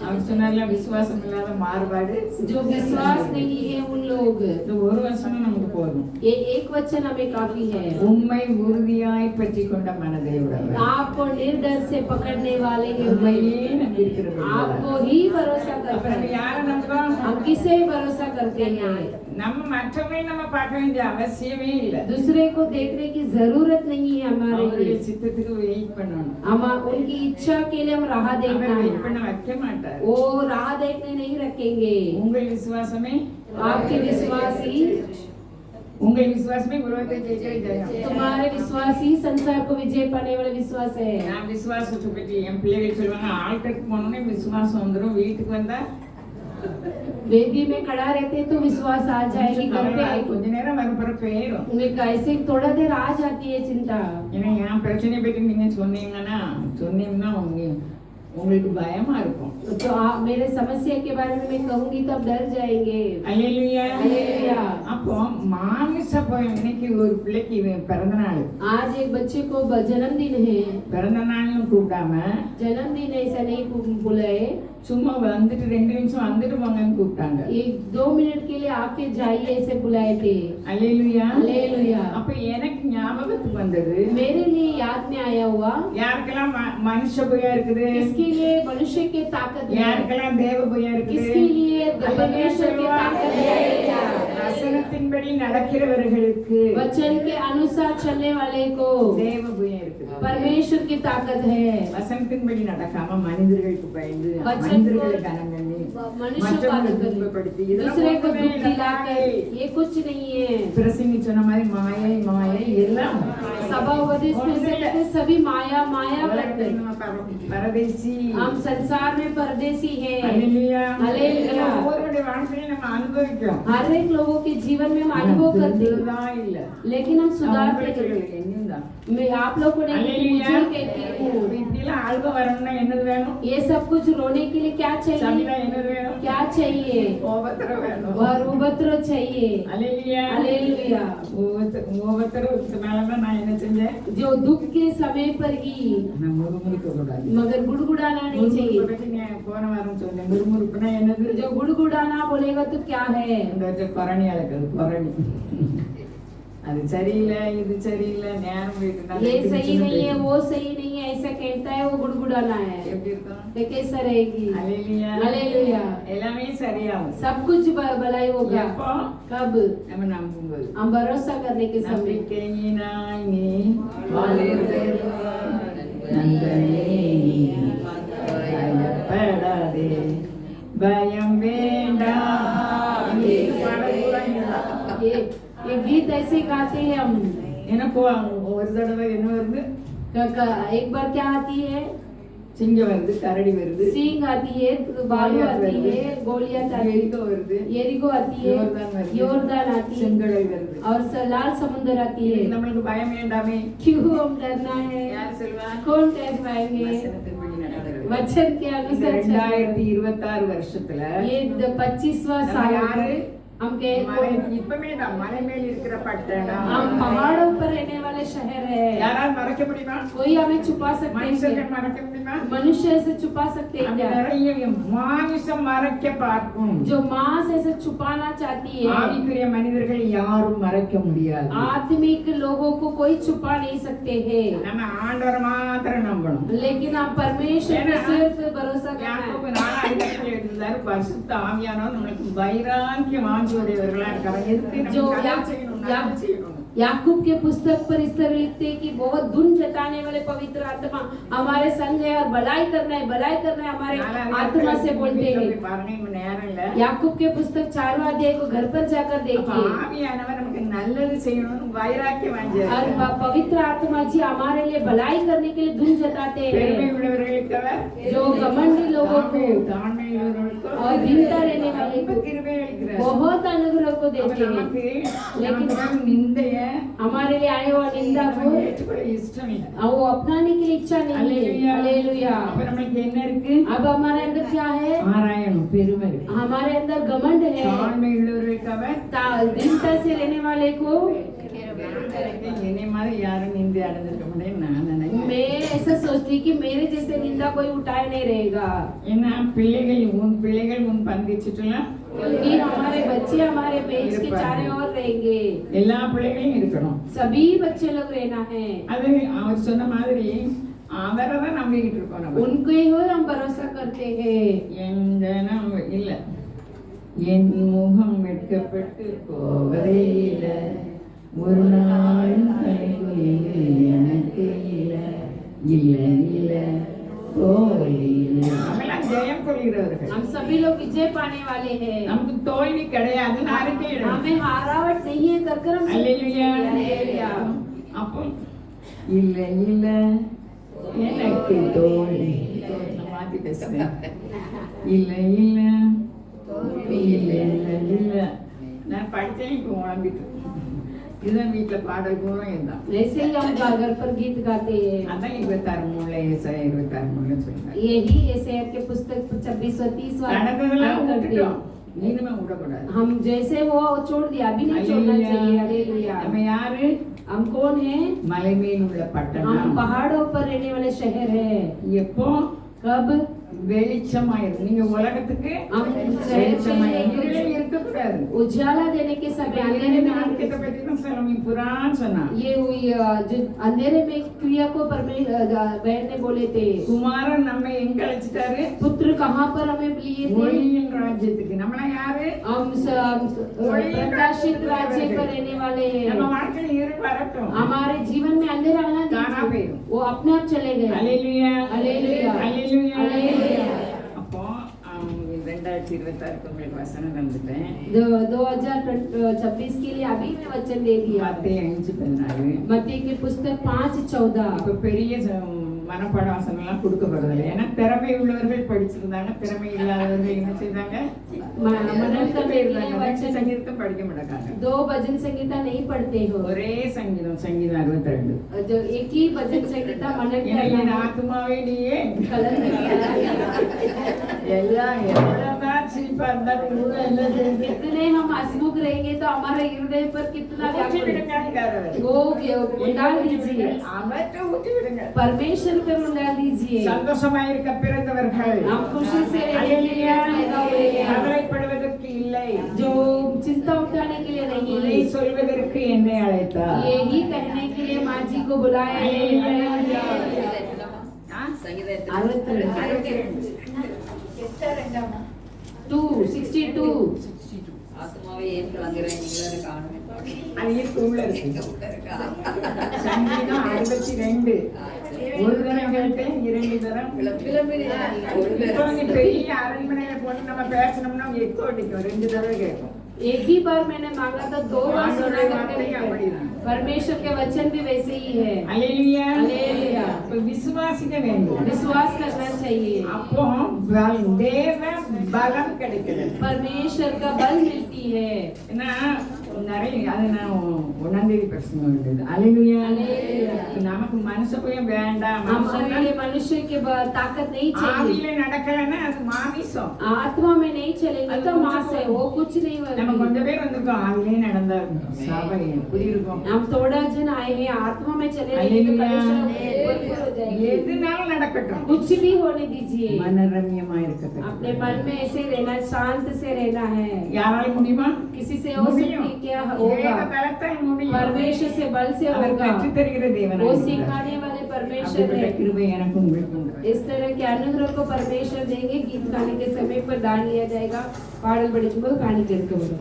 அவர் சொன்னார்ல விசுவாசம் இல்லாத மாறுபாடு. जो विश्वास नहीं है उन लोग, இந்த ஒரு வசனம் நமக்கு போதும். ये एक वचन हमें काफी है। உம்மை உறுதியாய் பற்றிக் கொண்ட மனதை உடையவர். आपको निर्डर से पकड़ने वाले हैं, உம்மையே நம்பியிருக்கிறது. आपको ही भरोसा करते அப்புறம் हैं। யாரை நம்புறோம்? हम किसे भरोसा करते हैं? நம்ம மற்றவங்களை நம்ம பார்க்க வேண்டிய அவசியமே இல்லை. दूसरे को देखने की जरूरत नहीं है हमारे அவருடைய लिए। சித்தத்துக்கு வெயிட் பண்ணணும். हम उनकी इच्छा के लिए हम राह देखना அவர் வெயிட் है। பண்ண வைக்க மாட்டார். वो राह देखने नहीं रखेंगे। உங்கள் விசுவாசமே आपके विश्वासी, உங்கள் விசுவாசமே உலகத்தை ஜெயிக்கிற ஜெயம். तुम्हारे विश्वास ही संसार को विजय पाने वाला विश्वास है। நான் விசுவாசத்தை பற்றி என் பிள்ளைகள் சொல்லுவாங்க, ஆல்டருக்கு போனோடனே விசுவாசம் வந்துடும், வீட்டுக்கு வந்தா वेदी में खड़ा रहते तो विश्वास आ जाएगी, घर पे आएगी। கொஞ்ச நேரம் வரப்புற போயிடும். उन्हें कैसे थोड़ा देर आ जाती है चिंता। ஏன்னா என் பிரச்சனையை பற்றி நீங்க சொன்னீங்கன்னா உங்களுக்கு பயமா இருக்கும். तो आप मेरे समस्या के बारे में मैं कहूंगी तब डर जाएंगे। அல்லேலூயா हालेलुया। அப்போ மாமிச இன்னைக்கு ஒரு பிள்ளைக்கு பிறந்த நாள். आज एक बच्चे को जन्मदिन है। பிறந்த நாள்னு கூப்பிடாம जन्मदिन ऐसा नहीं बुलाए, சும்மா வந்துட்டு 2 நிமிஷம் வந்துட்டு போங்கன்னு கூப்பிட்டாங்க. एक 2 मिनट के लिए आके जाइए ऐसे बुलाए थे। அல்லேலூயா हालेलुया। அப்ப எனக்கு ஞாபகத்துக்கு வந்தது, मेरे लिए याद में आया हुआ, யாருக்கெல்லாம் மனுஷ புயா இருக்குது, किसके लिए मनुष्य की ताकत है, யாருக்கெல்லாம் தேவ புயா இருக்குது, किसके लिए परमेश्वर की ताकत है। வசனத்தின்படி நடக்கிறவர்களுக்கு वचन के अनुसार चलने वाले को தேவ புயா இருக்குது. परमेश्वर की ताकत है। வசனத்தின்படி நடக்காம மனிதர்களுக்கு பயந்து वचन மனிதர்களை கனம் பண்ணி मनुष्य को மற்றவர்களை आदर துன்பப்படுத்தி करने, दूसरे को दुख இதெல்லாம் दिलाकर, ये कुछ नहीं है। பிரசங்கி சொன்ன மாதிரி மாயை மாயை எல்லாம் सभा उपदेश में से कहते सभी माया माया करते। பரதேசி. हम संसार में परदेसी हैं। அல்லேலூயா हालेलुया। ஒவ்வொருடைய வாழ்க்கையில நம்ம அனுபவிக்கிறோம். हर एक लोगों के जीवन में हम अनुभव करते हैं, திருந்துதான் இல்ல. लेकिन हम सुधारते हैं। என்னதான் मैं आप लोगों को नहीं, அல்லேலூயா. मुझे कहती हूँ, இப்படி எல்லாம் அழுக வரணும்னா என்னது வேணும்? ये सब कुछ रोने के लिए क्या சண்டை चाहिए? என்னது வேணும்? क्या चाहिए? கோபத்திரம் வேணும். और उपद्रव चाहिए। அல்லேலூயா. हालेलुया। கோபத்திரத்தினாலதான் நான் என்ன செஞ்சேன்? जो दुख के समय पर ही, நான் முறுமுறுக்க கூடாது. मगर गुड़गुड़ाना नहीं चाहिए। போன வாரம் சொன்னேன், முறுமுறுப்புனா என்னது? जो गुड़गुड़ाना बोलेगा तो क्या है? இந்த கொரணி அழகுது, கொரணி. அது சரியில்லை, இது சரியில்லை, நேரம் ये सही नहीं है, वो सही नहीं है, ऐसा कहता है, वो गुड़गुड़ाना है। எப்படி இருக்கும்? तो कैसा रहेगी? அல்லேலூயா. हालेलुया। எல்லாமே சரியாகும். सब कुछ भलाई होगा। எப்போ? कब? நம்ம நம்பும்போது. हम भरोसा करने के समय। நம்பிக்கையினாய் நீ வளருவாய். நண்பனே நீ பயப்படாதே, பயம் வேண்டாம். ये गीत ऐसे गाते हैं हम। எனக்கு ஒரு தடவை என்ன வருது? एक बार क्या आती है? சிங்கம் வருது, கரடி வருது, सिंह आती है, भालू आती है, गोलियत आती எரிகோ है, வருது, यरीको आती है, योर्दान வருது, योर्दान आती है செங்கடல் வருது. और लाल समुद्र आती है। நம்மளுக்கு பயம் வேண்டாமே. क्यों हम डरना है? யார் சொல்வா? कौन कह पाएंगे? வசனத்தின்படி நடக்கிறது. वचन के இந்த अनुसार 2026 வருஷத்துல ये 25वां நம்ம साल யாரு? हम कह மலை இப்பமே தான் மலை மேல் இருக்கிற பட்டணம். हम पहाड़ों पर रहने वाले शहर है। யாரால் மறைக்க முடியுமா? कोई हमें छुपा सकते மனுஷர்கள் हैं? மறைக்க முடியுமா? मनुष्य से छुपा सकते हैं அந்த क्या? நிறைய மாமிசம் மறைக்க பார்க்கும். जो मांस ऐसे छुपाना चाहती है, ஆவிக்குரிய மனிதர்கள் யாரும் மறைக்க முடியாது. आत्मिक लोगों को कोई छुपा नहीं सकते हैं। நம்ம ஆண்டவரை மாத்திரம் நம்பணும். लेकिन आप परमेश्वर पे सिर्फ भरोसा करना யாக்கோபு है। 4:8 எழுதினார், பரிசுத்த ஆவியானவர் நம்மளுக்கு வைராக்கியம் வாஞ்சியுடையவர்களா இருக்கிறார். எதுக்கு जो நம்ம கல்யாணம் செய்யணும், நல்லது செய்யணும். याकूब के पुस्तक पर इस तरह लिखते हैं कि बहुत धुन जताने वाले पवित्र आत्मा हमारे संग है और भलाई करना है हमारे आत्मा से बोलते हैं। பாருங்க, இப்ப நேரம் இல்ல. याकूब के पुस्तक 4वां अध्याय को घर पर जाकर அப்ப देखिए। ஆவியானவர் நமக்கு நல்லது செய்யணும்னு வைராக்கியம் வாஞ்சியார். और पवित्र आत्मा जी हमारे लिए भलाई करने के लिए धुन जताते பெருமை हैं। உள்ளவர்களுக்கு அவர், जो घमंडी लोगों को தாழ்மை உள்ளவர்களுக்கு और दीनता रहने वाले को கிருபை அளிக்கிறார். बहुत अनुग्रह को அப்ப देते हैं। நமக்கு लेकिन நமக்கு நிந்தைய हमारे लिए आने वाला निंदा को ஏற்றுக்கொள்ள இஷ்டம் இல்லை. वो अपनाने की इच्छा नहीं है। அல்லேலூயா. हालेलुया। அப்ப நமக்கு என்ன இருக்கு? अब हमारे अंदर क्या है? ஆராயணும், பெருமை இருக்கு. हमारे अंदर घमंड है। தாழ்மை உள்ளவர்களுக்கு அவர், दीनता से रहने वाले को என்னை மாதிரி யாரும் நிந்தை அடைஞ்சிருக்க முடியும் நான் நினைக்கிறேன். मैं ऐसा सोचती कि मेरे जैसे निंदा कोई उठाए नहीं रहेगा, ஏன்னா பிள்ளைகள் உன் பந்தி சுற்றலாம் क्योंकि हमारे बच्चे हमारे बेंच के चारों ओर रहेंगे। எல்லா பிள்ளைகளும் இருக்கணும். सभी बच्चे लोग रहना है। அது அவர் சொன்ன மாதிரி அவரை தான் நம்பிக்கிட்டு இருக்கோம் நம்ம. उनको ही हो हम भरोसा करते हैं। என் ஜனம் இல்ல, என் முகம் வெட்கப்பட்டு போவதே இல்ல, ஒரு நாள் கலைகுலிவு எனக்கு இல்ல, இல்ல இல்ல தோல்வி இல்ல. நம்மெல்லாம் ஜெயம் கொள்கிறவர்கள். हम सभी लोग विजय पाने वाले हैं। நமக்கு தோல்வி கிடையாது, அறிக்கையிடணும். हमें हारावट नहीं है, करकर हम அல்லேலூயா. हालेलुया। அப்போ இல்ல இல்ல எனக்கு தோல்வி, நான் மாத்தி பேசுறேன். இல்ல இல்ல இல்ல இல்ல இல்ல நான் படிச்சேன், இப்போ உழம்பிட்டு இதுதான் வீட்டுல பாடல் பூரா இதுதான். ऐसे ही हम घर पर गीत गाते हैं। அதான் 26 சொல்லுங்க. यही ऐसे के पुस्तक 26-30 நடந்ததெல்லாம் करते விட்டுட்டோம், हैं। இனிமே விடக்கூடாது. हम जैसे वो छोड़ दिया, अभी नहीं छोड़ना चाहिए। हालेलुया। நம்ம யாரு? हम कौन है? மலை மேல் உள்ள हम பட்டணம். पहाड़ों पर रहने वाले शहर है। எப்போ कब? வெளிச்சமாயிரும். நீங்க உலகத்துக்கு हम வெளிச்சமாயிரும் இருக்கக்கூடாது. उजाला देने के समय अंधेरे में நாட்கத்தை பத்தி தான் சொல்லி புரான் சொன்னா. ये हुई जो अंधेरे में क्रिया को बहन ने बोले थे। குமாரன் நம்ம எங்க அழைச்சிட்டாரு? पुत्र कहाँ पर हमें लिए थे? ஒளியின் ராஜ்யத்துக்கு. நம்மள யாரு? हम प्रकाशित राज्य पर रहने वाले நம்ம हैं। வாழ்க்கையில இருள் வரட்டும், हमारे जीवन में अंधेरा आना தானா नहीं, போயிடும். वो अपने आप चले गए। அல்லேலூயா, அல்லேலூயா, அல்லேலூயா. அல்லேலூயா। அப்போ 2026 உங்களுக்கு வசனம் தந்துட்டேன். 2026 के लिए अभी मैं वचन दे दिया। மத்தேயு 5:14. मत्ती की पुस्तक 5:14। இப்ப பெரிய மனப்பாட வசனம் எல்லாம் கொடுக்கப்படுறது. ஏன்னா திறமை உள்ளவர்கள் படிச்சிருந்தாங்க, திறமை இல்லாதவர்கள் என்ன செய்தாங்க? मनन करने के लिए वचन। சங்கீதம் படிக்க மாட்டாங்க. 2 भजन संगीता नहीं पढ़ते हो। ஒரே சங்கீதம் 62. जो एक ही भजन संगीता मनन என் करना ஆத்துமாவே நீயே कलंक எல்லாம் எவ்வளவுதான் சிரிப்பா இருந்தாலும் கூட என்ன செய்யுது? कितने हम हंसमुख रहेंगे तो हमारे हृदय पर कितना ஊற்றி व्याकुल விடுங்கிறாரு. वो डाल दीजिए, அவற்றை ஊற்றி விடுங்க. परमेश्वर पर डाल दीजिए। சந்தோஷமாயிருக்க பிறந்தவர்கள் हम खुशी से रहने के लिए पैदा हुए हैं, கவலைப்படுவதற்கு இல்லை, जो चिंता उठाने के लिए இதை नहीं, சொல்வதற்கு என்னை அழைத்தார். यही कहने के लिए माँ जी को बुलाया है। टू 62 ஆத்மாவை ஏன் கலங்குறேன் நீங்களே காணும். அது இருக்கு, உள்ள இருக்கு. சங்கீதம் 62. ஒரு தரம் கேட்டேன், 2 தரம் இப்போ நீ பெரிய அரண்மனையில போட்டு நம்ம பேசணும்னா எக்கோ அடிக்கும், 2 தடவை கேட்கும். एक ही बार मैंने मांगा था, 2 बार सुना करके அப்படிதான் परमेश्वर के वचन भी वैसे ही है அல்லேலூயா அல்லேலூயா. இப்ப விசுவாசிக்க வேண்டும் विश्वास करना चाहिए அப்போ தேவ பலம் கிடைக்கிறது परमेश्वर का बल मिलती है ஏன்னா நிறைய அது நான் ஒன்னாந்தேதி பிரச்சனை வந்தது அல்லேலூயா நமக்கு மனுஷபயம் வேண்டாம் हमारे लिए मनुष्य के ताकत नहीं चाहिए ஆவியில நடக்கலன்னா அது மாமிசம் आत्मा में नहीं चलेंगे तो मांस है वो कुछ नहीं நம்ம होगा கொஞ்சம் பேர் வந்திருக்கோம் ஆவிலே நடந்தா சபை புரியிருக்கும் हम थोड़ा जन आए हैं आत्मा में चले जाएंगे तो भरपूर हो जाएंगे எதுனாலும் நடக்கட்டும் कुछ भी होने दीजिए மனரம்யமா இருக்கட்டும் अपने मन में ऐसे रहना शांत से रहना है யாரால முடியுமா किसी से हो सकती क्या होगा தேவ பலத்தால் முடியும் परमेश्वर से बल से அவர் होगा கற்றுத் தருகிற தேவன் वो सिखाने वाले परमेश्वर அப்படிப்பட்ட है கிருபை எனக்கு உங்களுக்கு உண்டு. इस तरह के अनुग्रह को परमेश्वर देंगे गीत गाने के समय पर दान लिया जाएगा पाड़ल बड़ी गाने करके बोलो